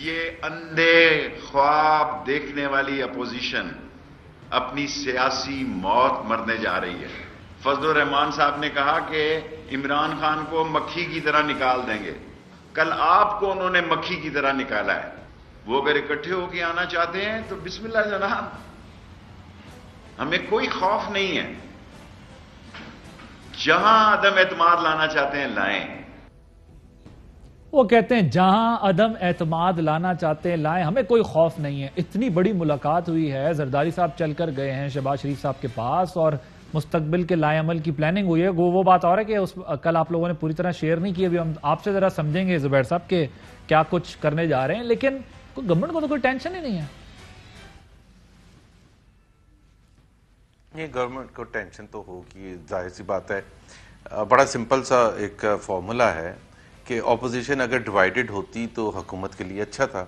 یہ اندھے خواب دیکھنے والی اپوزیشن اپنی سیاسی موت مرنے جا رہی ہے۔ فضل الرحمان صاحب نے کہا کہ عمران خان کو مکھی کی طرح نکال دیں گے، کل آپ کو انہوں نے مکھی کی طرح نکالا ہے. وہ اگر اکٹھے ہو کے آنا چاہتے ہیں تو بسم اللہ جناب, ہمیں کوئی خوف نہیں ہے. جہاں عدم اعتماد لانا چاہتے ہیں لائیں. وہ کہتے ہیں جہاں عدم اعتماد لانا چاہتے ہیں لائیں, ہمیں کوئی خوف نہیں ہے. اتنی بڑی ملاقات ہوئی ہے, زرداری صاحب چل کر گئے ہیں شہباز شریف صاحب کے پاس, اور مستقبل کے لائے عمل کی پلاننگ ہوئی ہے. وہ بات اور ہے کہ کل آپ لوگوں نے پوری طرح شیئر نہیں کی. ابھی ہم آپ سے ذرا سمجھیں گے زبیر صاحب کہ کیا کچھ کرنے جا رہے ہیں, لیکن گورنمنٹ کو تو کوئی ٹینشن ہی نہیں ہے. یہ گورنمنٹ کو ٹینشن تو ہوگی, ظاہر سی بات ہے. بڑا سمپل سا ایک فارمولا ہے کہ اپوزیشن اگر ڈیوائیڈڈ ہوتی تو حکومت کے لیے اچھا تھا.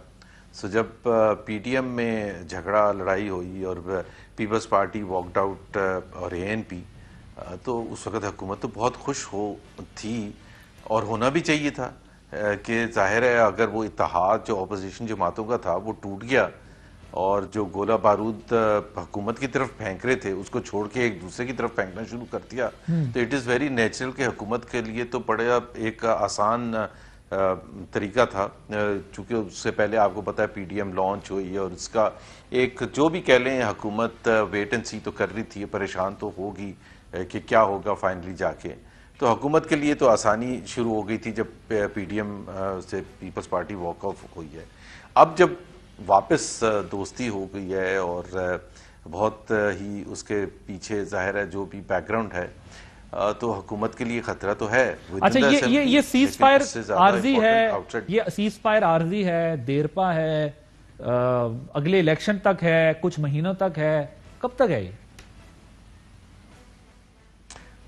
سو جب پی ڈی ایم میں جھگڑا لڑائی ہوئی اور پیپلز پارٹی واکڈ آؤٹ اور اے این پی, تو اس وقت حکومت تو بہت خوش تھی اور ہونا بھی چاہیے تھا کہ ظاہر ہے اگر وہ اتحاد جو اپوزیشن جماعتوں کا تھا وہ ٹوٹ گیا اور جو گولہ بارود حکومت کی طرف پھینک رہے تھے اس کو چھوڑ کے ایک دوسرے کی طرف پھینکنا شروع کر دیا, تو اٹ از ویری نیچرل کہ حکومت کے لیے تو بڑا ایک آسان طریقہ تھا, چونکہ اس سے پہلے آپ کو پتا ہے پی ڈی ایم لانچ ہوئی اور اس کا ایک جو بھی کہہ لیں حکومت ویٹ اینڈ سی تو کر رہی تھی, پریشان تو ہوگی کہ کیا ہوگا فائنلی جا کے. تو حکومت کے لیے تو آسانی شروع ہو گئی تھی جب پی ڈی ایم سے پیپلز پارٹی واک آف ہوئی ہے. اب جب واپس دوستی ہو گئی ہے اور بہت ہی اس کے پیچھے ظاہر ہے جو بھی بیک گراؤنڈ ہے, تو حکومت کے لیے خطرہ تو ہے. اچھا یہ سیز فائر عارضی ہے, یہ سیز فائر عارضی ہے, دیرپا ہے, اگلے الیکشن تک ہے, کچھ مہینوں تک ہے, کب تک ہے یہ؟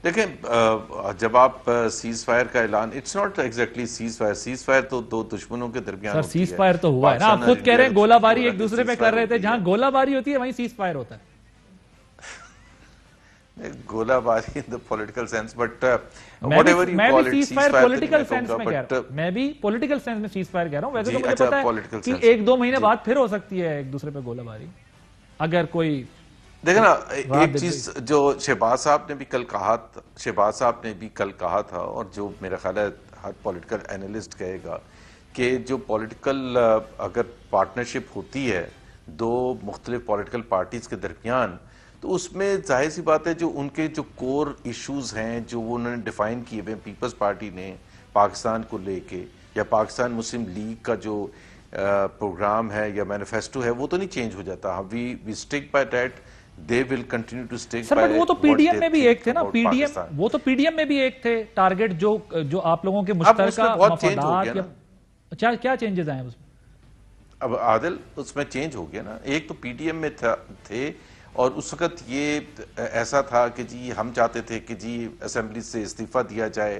دیکھیں جب آپ سیز فائر کا اعلان, it's not exactly ceasefire تو دو دشمنوں کے درمیان ہوتی ہے. سیز فائر تو ہوا ہے نا, آپ خود کہہ رہے ہیں گولہ باری ایک دوسرے پہ کر رہے تھے, جہاں گولہ باری ہوتی ہے وہیں سیز فائر ہوتا ہے. گولہ باری in the political sense, but میں بھی سیز فائر پولیٹیکل سینس میں کہہ رہا ہوں, میں بھی پولیٹیکل سینس میں سیز فائر کہہ رہا ہوں. ویسے تو مجھے پتا ہے کہ ایک دو مہینے بعد پھر ہو سکتی ہے ایک دوسرے پہ گولہ باری, اگر کوئی. دیکھیں نا ایک چیز جو شہباز صاحب نے بھی کل کہا تھا, اور جو میرا خیال ہے ہر پولیٹیکل اینالسٹ کہے گا, کہ جو پولیٹیکل اگر پارٹنرشپ ہوتی ہے دو مختلف پولیٹیکل پارٹیز کے درمیان, تو اس میں ظاہر سی بات ہے جو ان کے جو کور ایشوز ہیں جو وہ انہوں نے ڈیفائن کیے ہوئے پیپلز پارٹی نے پاکستان کو لے کے, یا پاکستان مسلم لیگ کا جو پروگرام ہے یا مینیفیسٹو ہے, وہ تو نہیں چینج ہو جاتا. We stick by that, they will continue to stick by. Sir وہ تو پی ڈی ایم میں بھی ایک تھے نا, وہ تو پی ڈی ایم میں بھی ایک تھے ٹارگٹ جو آپ لوگوں کے مشترکہ مفادات. کیا چینجز آئے اس میں؟ اب عادل اس میں چینج ہو گیا نا. ایک تو پی ڈی ایم میں تھے اور اس وقت یہ ایسا تھا کہ جی ہم چاہتے تھے کہ جی اسمبلی سے استعفیٰ دیا جائے,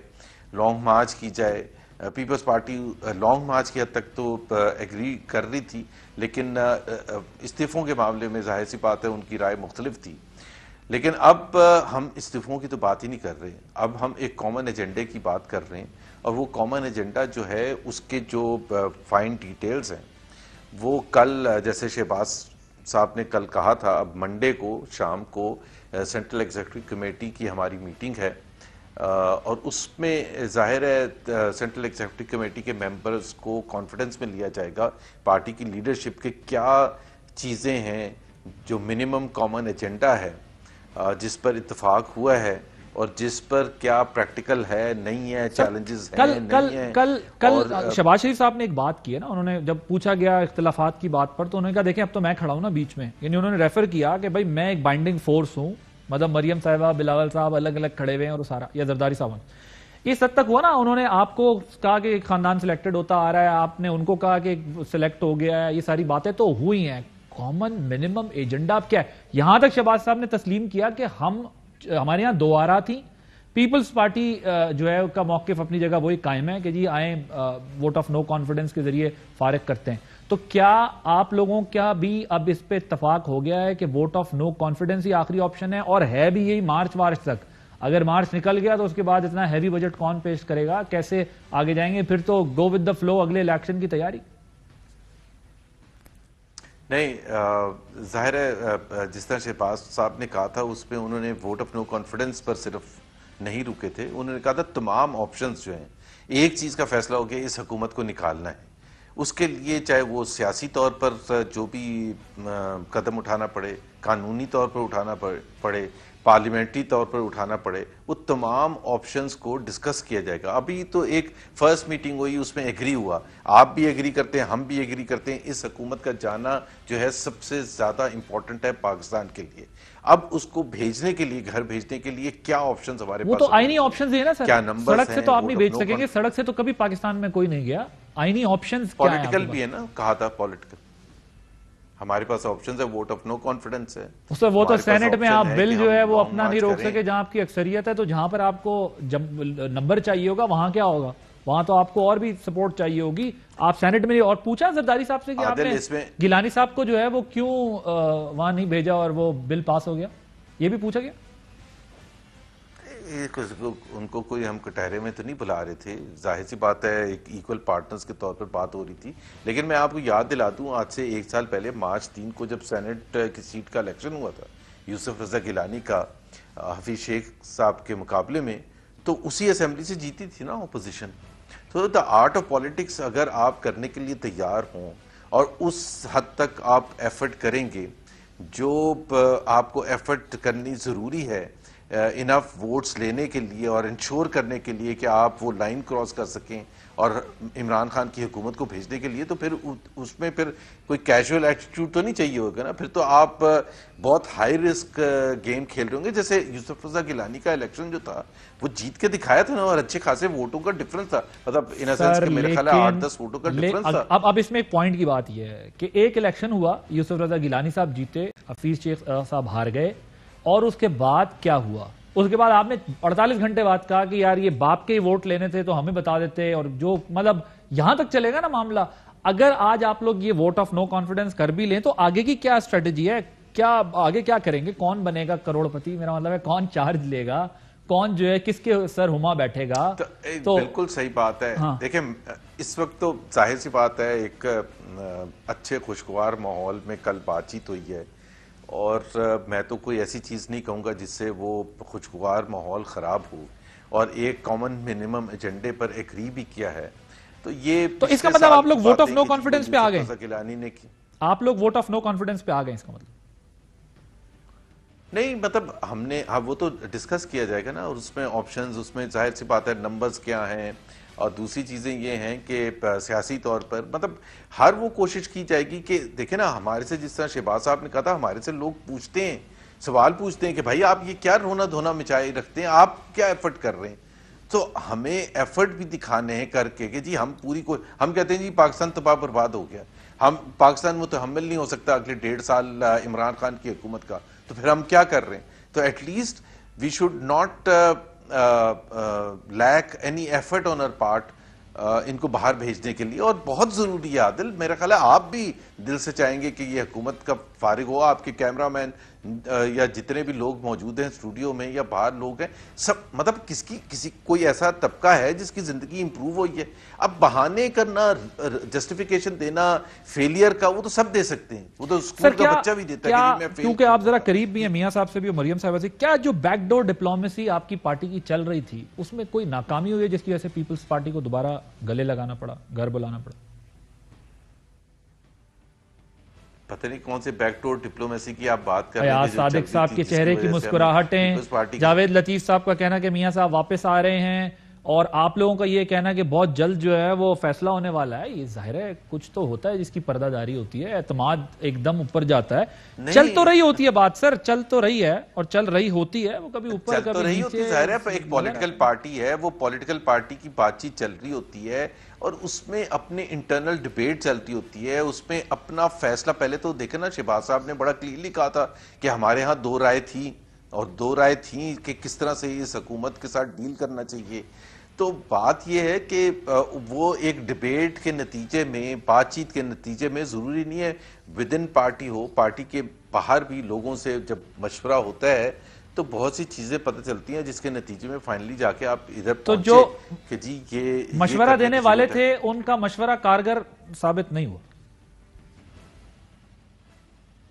لانگ مارچ کی جائے. پیپلز پارٹی لانگ مارچ کی حد تک تو ایگری کر رہی تھی, لیکن استعفوں کے معاملے میں ظاہر سی بات ہے ان کی رائے مختلف تھی. لیکن اب ہم استعفوں کی تو بات ہی نہیں کر رہے, اب ہم ایک کامن ایجنڈے کی بات کر رہے ہیں, اور وہ کامن ایجنڈا جو ہے اس کے جو فائن ڈیٹیلز ہیں وہ کل جیسے شہباز صاحب نے کل کہا تھا, اب منڈے کو شام کو سینٹرل ایگزیکٹو کمیٹی کی ہماری میٹنگ ہے, اور اس میں ظاہر ہے سینٹرل ایگزیکٹو کمیٹی کے ممبرز کو کانفیڈنس میں لیا جائے گا پارٹی کی لیڈرشپ کے کیا چیزیں ہیں جو منیمم کامن ایجنڈا ہے جس پر اتفاق ہوا ہے, اور جس پر کیا پریکٹیکل ہے نہیں ہے, چیلنجز ہیں نہیں ہیں. کل شہباز شریف صاحب نے ایک بات کی ہے نا, انہوں نے جب پوچھا گیا اختلافات کی بات پر تو انہوں نے کہا دیکھیں اب تو میں کھڑا ہوں نا بیچ میں, یعنی انہوں نے ریفر کیا کہ بھائی میں ایک بائنڈنگ فورس ہوں, مطلب مریم صاحبہ بلاول صاحب الگ الگ کھڑے ہوئے ہیں اور سارا, یا زرداری صاحب اس حد تک ہوا نا. انہوں نے آپ کو کہا کہ ایک خاندان سلیکٹڈ ہوتا آ رہا ہے, آپ نے ان کو کہا کہ سلیکٹ ہو گیا ہے, یہ ساری باتیں تو ہوئی ہیں. کامن منیمم ایجنڈا اب کیا ہے؟ یہاں تک شہباز صاحب نے تسلیم کیا کہ ہمارے یہاں دو آرا تھیں, پیپلز پارٹی جو ہے کا موقف اپنی جگہ وہی قائم ہے کہ جی آئیں ووٹ آف نو کانفیڈنس کے ذریعے فارغ کرتے ہیں. تو کیا آپ لوگوں کا بھی اب اس پہ اتفاق ہو گیا ہے کہ ووٹ آف نو کانفیڈنس ہی آخری آپشن ہے, اور ہے بھی یہی مارچ تک؟ اگر مارچ نکل گیا تو اس کے بعد اتنا ہیوی بجٹ کون پیش کرے گا, کیسے آگے جائیں گے؟ پھر تو گو ود دا فلو, اگلے الیکشن کی تیاری. نہیں ظاہر ہے جس طرح شہباز صاحب نے کہا تھا اس میں انہوں نے ووٹ آف نو کانفیڈنس پر صرف نہیں رکے تھے, انہوں نے کہا تھا تمام آپشنز جو ہیں ایک چیز کا فیصلہ ہو گیا اس حکومت کو نکالنا ہے. اس کے لیے چاہے وہ سیاسی طور پر جو بھی قدم اٹھانا پڑے, قانونی طور پر اٹھانا پڑے, پارلیمنٹری طور پر اٹھانا پڑے, وہ تمام آپشنز کو ڈسکس کیا جائے گا. ابھی تو ایک فرسٹ میٹنگ ہوئی, اس میں ایگری ہوا, آپ بھی ایگری کرتے ہیں, ہم بھی ایگری کرتے ہیں, اس حکومت کا جانا جو ہے سب سے زیادہ امپورٹنٹ ہے پاکستان کے لیے. اب اس کو بھیجنے کے لیے, گھر بھیجنے کے لیے کیا آپشنز ہمارے پاس؟ وہ تو آئینی آپشنز ہیں نا سر, کیا نمبرز سڑک سے تو آپ نہیں بھیج سکیں گے, سڑک سے تو کبھی پاکستان میں کوئی نہیں گیا. آئینی آپشنز کیا ہیں؟ پولیٹیکل بھی ہے نا, کہا تھا پولیٹیکل. ہمارے پاس آپشنز ہے, ووٹ آف نو کانفیڈنس ہے. وہ تو سینٹ میں آپ بل جو ہے وہ اپنا نہیں روک سکے, جہاں آپ کی اکثریت ہے, تو جہاں پر آپ کو جب نمبر چاہیے ہوگا وہاں کیا ہوگا, وہاں تو آپ کو اور بھی سپورٹ چاہیے ہوگی. آپ سینٹ میں. اور پوچھا زرداری صاحب سے کہ آپ نے گیلانی صاحب کو جو ہے وہ کیوں وہاں نہیں بھیجا اور وہ بل پاس ہو گیا, یہ بھی پوچھا گیا؟ ان کو کوئی ہم کٹہرے میں تو نہیں بلا رہے تھے, ظاہر سی بات ہے ایک ایکول پارٹنرز کے طور پر بات ہو رہی تھی. لیکن میں آپ کو یاد دلا دوں, آج سے 1 سال پہلے مارچ 3 کو جب سینٹ کی سیٹ کا الیکشن ہوا تھا یوسف رضا گیلانی کا حفیظ شیخ صاحب کے مقابلے میں, تو اسی اسمبلی سے جیتی تھی نا اپوزیشن. تو دا آرٹ آف پالیٹکس اگر آپ کرنے کے لیے تیار ہوں اور اس حد تک آپ ایفرٹ کریں گے جو آپ کو ایفرٹ کرنی ضروری ہے انف ووٹس لینے کے لیے اور انشور کرنے کے لیے کہ آپ وہ لائن کراس کر سکیں اور عمران خان کی حکومت کو بھیجنے کے لیے, تو پھر اس میں پھر کوئی کیجول ایٹیٹیوڈ تو نہیں چاہیے ہوگا نا. پھر تو آپ بہت ہائی رسک گیم کھیل رہے ہوں گے. جیسے یوسف رضا گیلانی کا الیکشن جو تھا وہ جیت کے دکھایا تھا نا, اور اچھے خاصے ووٹوں کا ڈفرنس تھا, مطلب ان سینس کہ میرے خیال ہے 8-10 ووٹوں کا ڈفرنس تھا. اب اس میں ایک پوائنٹ کی بات یہ ہے کہ ایک الیکشن ہوا, یوسف رضا گیلانی صاحب جیتے, حفیظ شیخ صاحب ہار گئے, اور اس کے بعد کیا ہوا؟ اس کے بعد آپ نے 48 گھنٹے بعد کہا کہ یار یہ باپ کے ووٹ لینے تھے تو ہمیں بتا دیتے, اور جو مطلب یہاں تک چلے گا نا معاملہ. اگر آج آپ لوگ یہ ووٹ آف نو کانفیڈنس کر بھی لیں تو آگے کی کیا اسٹریٹجی ہے, کیا آگے کیا کریں گے؟ کون بنے گا کروڑ پتی, میرا مطلب ہے کون چارج لے گا, کون جو ہے کس کے سر ہما بیٹھے گا؟ تو بالکل صحیح بات ہے. دیکھیں اس وقت تو ظاہر سی بات ہے ایک اچھے خوشگوار ماحول میں کل بات چیت ہوئی ہے, اور میں تو کوئی ایسی چیز نہیں کہوں گا جس سے وہ خوشگوار ماحول خراب ہو, اور ایک کامن منیمم ایجنڈے پر ایگری بھی کیا ہے. تو یہ تو اس کا مطلب آپ لوگ ووٹ آف نو کانفیڈنس پہ آ گئے, گیلانی نے کی, آپ لوگ ووٹ آف نو کانفیڈنس پہ آ گئے, اس کا مطلب نہیں, مطلب ہم نے وہ تو ڈسکس کیا جائے گا نا, اور اس میں آپشنز, اس میں ظاہر سی بات ہے نمبرز کیا ہیں, اور دوسری چیزیں یہ ہیں کہ سیاسی طور پر مطلب ہر وہ کوشش کی جائے گی کہ دیکھیں نا, ہمارے سے جس طرح شہباز صاحب نے کہا تھا, ہمارے سے لوگ پوچھتے ہیں, سوال پوچھتے ہیں کہ بھائی آپ یہ کیا رونا دھونا مچائے رکھتے ہیں, آپ کیا ایفرٹ کر رہے ہیں. تو ہمیں ایفرٹ بھی دکھانے ہیں کر کے کہ جی ہم پوری ہم کہتے ہیں جی پاکستان تباہ برباد ہو گیا, ہم پاکستان متحمل نہیں ہو سکتا اگلے 1.5 سال عمران خان کی حکومت کا, تو پھر ہم کیا کر رہے ہیں؟ تو at least we should not lack any effort on our part ان کو باہر بھیجنے کے لیے. اور بہت ضروری ہے عادل, میرا خیال ہے آپ بھی دل سے چاہیں گے کہ یہ حکومت کا فارغ ہو, آپ کے کیمرہ مین یا جتنے بھی لوگ موجود ہیں اسٹوڈیو میں یا باہر لوگ ہیں, سب مطلب کسی کوئی ایسا طبقہ ہے جس کی زندگی امپروو ہوئی ہے. اب بہانے کرنا, جسٹیفیکیشن دینا فیلئر کا, وہ تو سب دے سکتے ہیں, وہ تو اسکول کا بچہ بھی دیتا ہے. کیونکہ آپ ذرا قریب بھی ہیں میاں صاحب سے بھی اور مریم صاحبہ سے, کیا جو بیک ڈور ڈپلومیسی آپ کی پارٹی کی چل رہی تھی اس میں کوئی ناکامی ہوئی ہے جس کی وجہ سے پیپلز پارٹی کو دوبارہ گلے لگانا پڑا, گھر بلانا پڑا؟ پتہ نہیں کون سے بیک ڈور ڈپلومیسی کی آپ بات کر رہے ہیں. صادق صاحب کے چہرے کی مسکراہٹیں, جاوید لطیف صاحب کا کہنا کہ میاں صاحب واپس آ رہے ہیں, اور آپ لوگوں کا یہ کہنا کہ بہت جلد جو ہے وہ فیصلہ ہونے والا ہے. یہ ظاہر ہے کچھ تو ہوتا ہے جس کی پردہ داری ہوتی ہے, اعتماد ایک دم اوپر جاتا ہے. چل تو رہی ہوتی ہے بات سر, چل تو رہی ہے اور چل رہی ہوتی ہے, وہ کبھی اوپر کبھی رہی ہوتی ہے. ظاہر ہے ایک پولیٹیکل پارٹی ہے, وہ پولیٹیکل پارٹی کی بات چیت چل رہی ہوتی ہے, اور اس میں اپنے انٹرنل ڈیبیٹ چلتی ہوتی ہے, اس میں اپنا فیصلہ. پہلے تو دیکھیں نا, شہباز صاحب نے بڑا کلیئرلی کہا تھا کہ ہمارے ہاں 2 رائے تھی, اور 2 رائے تھیں کہ کس طرح سے اس حکومت کے ساتھ ڈیل کرنا چاہیے. تو بات یہ ہے کہ وہ ایک ڈیبیٹ کے نتیجے میں, بات چیت کے نتیجے میں, ضروری نہیں ہے with in party who, party کے باہر بھی لوگوں سے جب مشورہ ہوتا ہے تو بہت سی چیزیں پتہ چلتی ہیں جس کے نتیجے میں فائنلی جا کے آپ ادھر پہنچے کہ جی یہ مشورہ دینے والے تھے, ان کا مشورہ کارگر ثابت نہیں ہوا.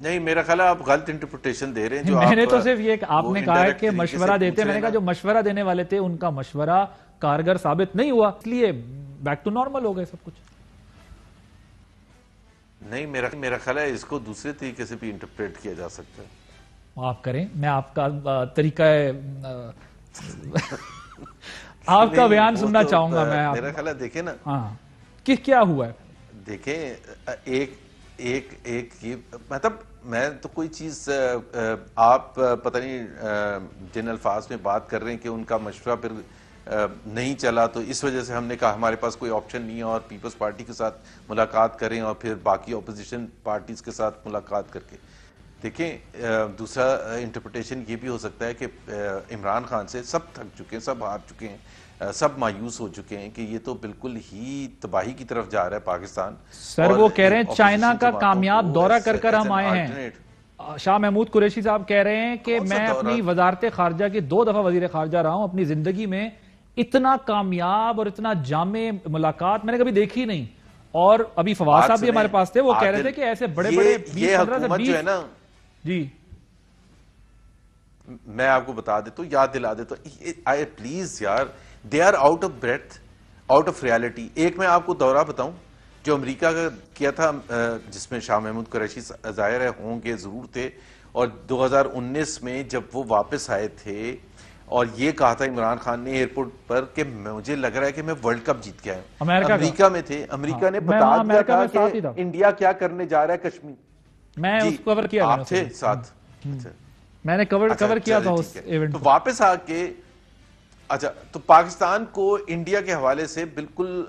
نہیں میرا خیال ہے آپ غلط انٹرپریٹیشن دے رہے ہیں. جو میں نے تو صرف یہ آپ نے کہا ہے کہ مشورہ دیتے ہیں, میں نے کہا جو مشورہ دینے والے تھے ان کا مشورہ کارگر ثابت نہیں ہوا, اس لیے بیک ٹو نارمل ہو گئے سب کچھ. نہیں میرا خیال ہے اس کو دوسرے طریقے سے بھی انٹرپریٹ کیا جا سکتا ہے. معاف کریں, میں آپ کا طریقہ آپ کا بیان سننا چاہوں گا. میں میرا خیال ہے دیکھیں نا, ہاں کہ کیا ہوا ہے, دیکھیں ایک مطلب میں تو کوئی چیز آپ پتہ نہیں جن الفاظ میں بات کر رہے ہیں کہ ان کا مشورہ پھر نہیں چلا تو اس وجہ سے ہم نے کہا ہمارے پاس کوئی آپشن نہیں ہے اور پیپلز پارٹی کے ساتھ ملاقات کریں اور پھر باقی اپوزیشن پارٹیز کے ساتھ ملاقات کر کے دیکھیں. دوسرا انٹرپریٹیشن یہ بھی ہو سکتا ہے کہ عمران خان سے سب تھک چکے ہیں, سب ہار چکے ہیں, سب مایوس ہو چکے ہیں کہ یہ تو بالکل ہی تباہی کی طرف جا رہا ہے پاکستان. سر وہ کہہ رہے ہیں چائنا کا کامیاب دورہ کر ہم آئے ہیں. شاہ محمود قریشی صاحب کہہ رہے ہیں کہ میں اپنی وزارت خارجہ کی 2 دفعہ وزیر خارجہ رہا ہوں, اپنی زندگی میں اتنا کامیاب اور اتنا جامع ملاقات میں نے کبھی دیکھی نہیں. اور ابھی فواز صاحب بھی ہمارے پاس تھے, وہ کہہ رہے تھے کہ ایسے بڑے بڑے 15 سے 20 جو ہے نا, جی میں آپ کو بتا دیتا ہوں, یاد دلا دیتا ہوں پلیز یار, they are out of breath, out of reality. ایک میں آپ کو دورہ بتاؤں جو امریکہ کا کیا تھا, جس میں شاہ محمود قریشی ظاہر ہے ہوں گے, ضرور تھے, اور 2019 میں جب وہ واپس آئے تھے اور یہ کہا تھا عمران خان نے ایئرپورٹ پر کہ مجھے لگ رہا ہے کہ میں ورلڈ کپ جیت کے آیا ہوں. امریکہ میں تھے, امریکہ نے بتا دیا تھا کہ انڈیا کیا کرنے جا رہا ہے کشمیر. میں اس کو کور کیا, آپ تھے ساتھ, میں نے کور کیا تھا اس ایونٹ. تو واپس آ کے اچھا, تو پاکستان کو انڈیا کے حوالے سے بالکل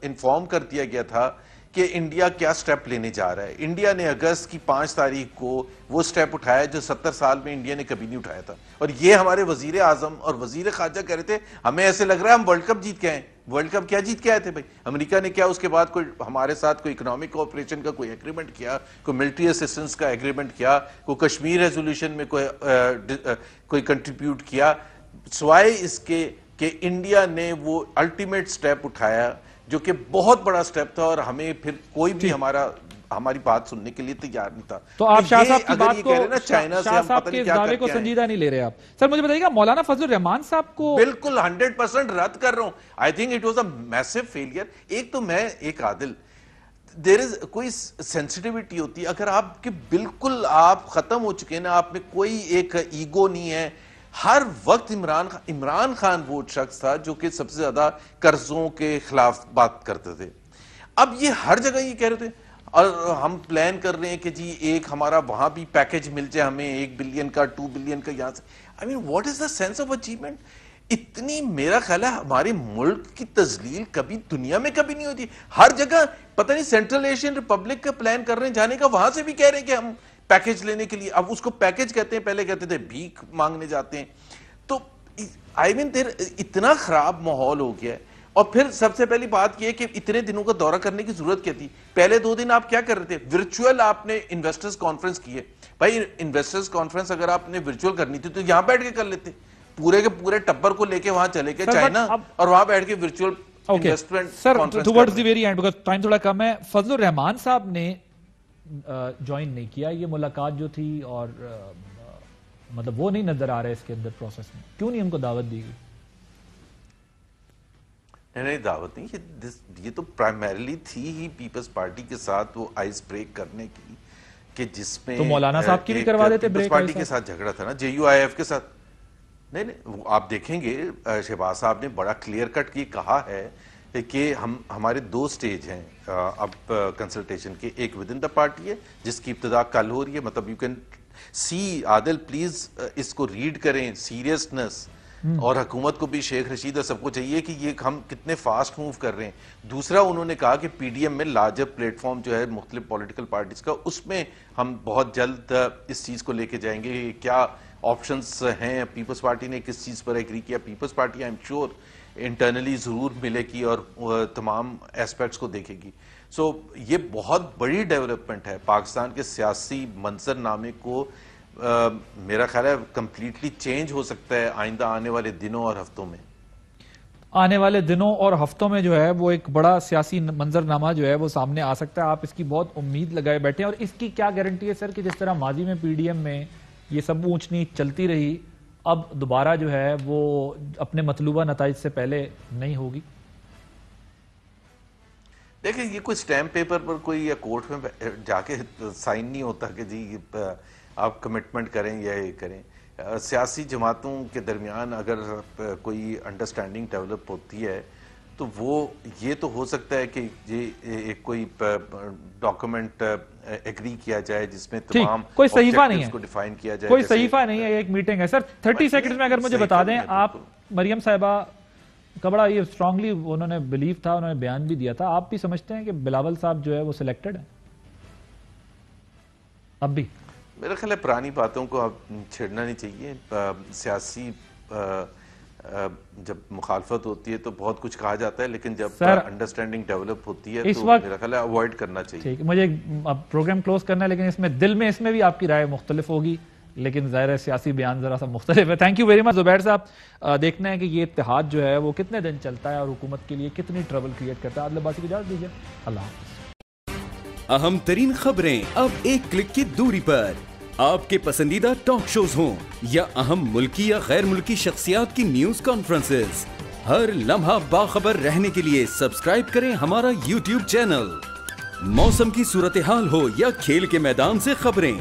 انفارم کر دیا گیا تھا کہ انڈیا کیا سٹیپ لینے جا رہا ہے. انڈیا نے اگست کی 5 تاریخ کو وہ سٹیپ اٹھایا جو 70 سال میں انڈیا نے کبھی نہیں اٹھایا تھا. اور یہ ہمارے وزیر اعظم اور وزیر خارجہ کہہ رہے تھے ہمیں ایسے لگ رہا ہے ہم ورلڈ کپ جیت کے آئے. ورلڈ کپ کیا جیت کے آئے تھے بھائی؟ امریکہ نے کیا اس کے بعد کوئی ہمارے ساتھ کوئی اکنامک کوآپریشن کا کوئی ایگریمنٹ کیا, کوئی ملٹری اسسٹنس کا ایگریمنٹ کیا, کوئی کشمیر ریزولوشن میں کوئی کنٹریبیوٹ کیا, سوائے اس کے کہ انڈیا نے وہ الٹیمیٹ سٹیپ اٹھایا جو کہ بہت بڑا سٹیپ تھا, اور ہمیں پھر کوئی بھی ہماری بات سننے کے لیے تیار نہیں تھا. تو آپ شاہ صاحب کی بات کو, شاہ صاحب کے اس دعوے کو سنجیدہ نہیں لے رہے آپ. سر مجھے بتائیے گا, مولانا فضل الرحمان صاحب کو بالکل 100% رد کر رہا ہوں. I think it was a massive failure. ایک تو میں ایک عادل, دیر از کوئی سینسٹیوٹی ہوتی ہے, اگر آپ کے بالکل آپ ختم ہو چکے نا, آپ میں کوئی ایک ایگو نہیں ہے. ہر وقت عمران خان وہ شخص تھا جو کہ سب سے زیادہ قرضوں کے خلاف بات کرتے تھے. اب یہ ہر جگہ یہ کہہ رہے تھے اور ہم پلان کر رہے ہیں کہ جی ایک ہمارا وہاں بھی پیکج مل جائے ہمیں, 1 بلین کا 2 بلین کا یہاں سے. I mean, what is the sense of achievement? اتنی میرا خیال ہے ہمارے ملک کی تذلیل کبھی دنیا میں کبھی نہیں ہوتی. ہر جگہ پتہ نہیں سینٹرل ایشین ریپبلک کا پلان کر رہے ہیں جانے کا, وہاں سے بھی کہہ رہے ہیں کہ ہم پیکج لینے کے لیے, اب اس کو پیکج کہتے ہیں, پہلے کہتے تھے بھیک مانگنے جاتے ہیں. تو آئی مین اتنا خراب ماحول ہو گیا ہے. اور پھر سب سے پہلی بات یہ کہ اتنے دنوں کا دورہ کرنے کی ضرورت کیا تھی؟ پہلے 2 دن آپ کیا کر رہے تھے؟ ورچوئل آپ نے انویسٹرز کانفرنس کی ہے. بھائی انویسٹرز کانفرنس اگر آپ نے ورچوئل کرنی تھی تو یہاں بیٹھ کے کر لیتے, پورے کے پورے ٹبر کو لے کے وہاں چلے گئے چائنا اور وہاں بیٹھ کے virtual investment conference. Towards the very and because time تھوڑا کم ہے, فضل الرحمان صاحب نے جوائن نہیں کیا یہ ملاقات جو تھی, اور مطلب وہ نہیں نظر آ رہا ہے اس کے اندر پروسیس میں, کیوں نہیں ان کو دعوت دی گئی؟ نہیں دعوت نہیں, یہ تو پرائمریلی تھی ہی پیپلز پارٹی کے ساتھ وہ آئس بریک کرنے کی, کہ جس میں تو مولانا صاحب کی بھی کروا دیتے پیپلز پارٹی کے ساتھ جھگڑا تھا نا, JUIF کے ساتھ. نہیں آپ دیکھیں گے شہباز صاحب نے بڑا کلیئر کٹ کی کہا ہے کہ ہمارے 2 سٹیج ہیں اب کنسلٹیشن کے. ایک ود ان دا پارٹی ہے جس کی ابتدا کل ہو رہی ہے, مطلب you can see, Adil please اس کو ریڈ کریں, سیریسنس, اور حکومت کو بھی, شیخ رشید اور سب کو چاہیے کہ یہ ہم کتنے فاسٹ موو کر رہے ہیں. دوسرا انہوں نے کہا کہ PDM میں لارجر پلیٹ فارم جو ہے مختلف پولیٹیکل پارٹیز کا, اس میں ہم بہت جلد اس چیز کو لے کے جائیں گے کہ کیا آپشنز ہیں. پیپلز پارٹی نے کس چیز پر ایگری کیا؟ Peoples Party I am sure internally ضرور ملے گی اور تمام ایسپیکٹس کو دیکھے گی. سو یہ بہت بڑی ڈیولپمنٹ ہے پاکستان کے سیاسی منظر نامے کو, میرا خیال ہے کمپلیٹلی چینج ہو سکتا ہے آئندہ آنے والے دنوں اور ہفتوں میں. آنے والے دنوں اور ہفتوں میں جو ہے وہ ایک بڑا سیاسی منظرنامہ جو ہے وہ سامنے آ سکتا ہے. آپ اس کی بہت امید لگائے بیٹھے ہیں, اور اس کی کیا گارنٹی ہے سر کہ جس طرح ماضی میں پی ڈی ایم میں یہ سب اونچ نیچ چلتی رہی, اب دوبارہ جو ہے وہ اپنے مطلوبہ نتائج سے پہلے نہیں ہوگی؟ دیکھیں یہ کوئی سٹیمپ پیپر پر کوئی یا کورٹ میں جا کے سائن نہیں ہوتا کہ جی آپ کمٹمنٹ کریں یا یہ کریں. سیاسی جماعتوں کے درمیان اگر کوئی انڈرسٹینڈنگ ڈیولپ ہوتی ہے تو وہ یہ تو ہو سکتا ہے کہ یہ ایک کوئی ڈاکومنٹ ایگری کیا جائے جس میں تمام کوئی صحیفہ نہیں ہے کو ڈیفائن کیا جائے, کوئی صحیفہ نہیں ہے, ایک میٹنگ ہے. سر 30 سیکنڈ میں اگر مجھے بتا دیں, آپ مریم صاحبہ کا بڑا یہ اسٹرانگلی انہوں نے بلیو تھا, انہوں نے بیان بھی دیا تھا, آپ بھی سمجھتے ہیں کہ بلاول صاحب جو ہے وہ سلیکٹڈ ہے اب بھی؟ میرا خیال ہے پرانی باتوں کو اب چھیڑنا نہیں چاہیے. سیاسی جب مخالفت ہوتی ہے تو بہت کچھ کہا جاتا ہے, لیکن جب انڈرسٹینڈنگ ڈیولپ ہوتی ہے تو میرا خیال ہے اوائڈ کرنا چاہیے. ٹھیک, مجھے اب پروگرام کلوز کرنا ہے, لیکن اس میں دل میں اس میں بھی آپ کی رائے مختلف ہوگی, لیکن ظاہر ہے سیاسی بیان ذرا سا مختلف ہے. تھینک یو ویری مچ زبیر صاحب. دیکھنا ہے کہ یہ اتحاد جو ہے وہ کتنے دن چلتا ہے اور حکومت کے لیے کتنی ٹربل کریٹ کرتا ہے. عادل عباسی کو اجازت دیجیے, اللہ حافظ. اہم ترین خبریں اب ایک کلک کی دوری پر. آپ کے پسندیدہ ٹاک شوز ہوں یا اہم ملکی یا غیر ملکی شخصیات کی نیوز کانفرنسز, ہر لمحہ باخبر رہنے کے لیے سبسکرائب کریں ہمارا یوٹیوب چینل. موسم کی صورتحال ہو یا کھیل کے میدان سے خبریں,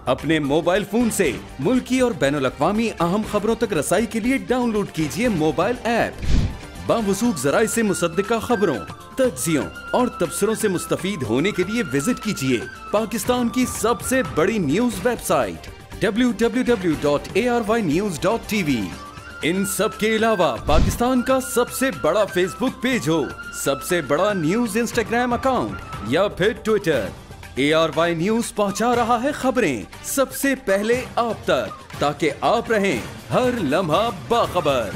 اپنے موبائل فون سے ملکی اور بین الاقوامی اہم خبروں تک رسائی کے لیے ڈاؤن لوڈ کیجیے موبائل ایپ. باوثوق ذرائع سے مصدقہ خبروں, تجزیوں اور تبصروں سے مستفید ہونے کے لیے وزٹ کیجیے پاکستان کی سب سے بڑی نیوز ویب سائٹ www.arYnews.tv. ان سب کے علاوہ پاکستان کا سب سے بڑا فیس بک پیج ہو, سب سے بڑا نیوز انسٹاگرام اکاؤنٹ یا پھر ٹویٹر, ARY نیوز پہنچا رہا ہے خبریں سب سے پہلے آپ تک, تاکہ آپ رہیں ہر لمحہ باخبر.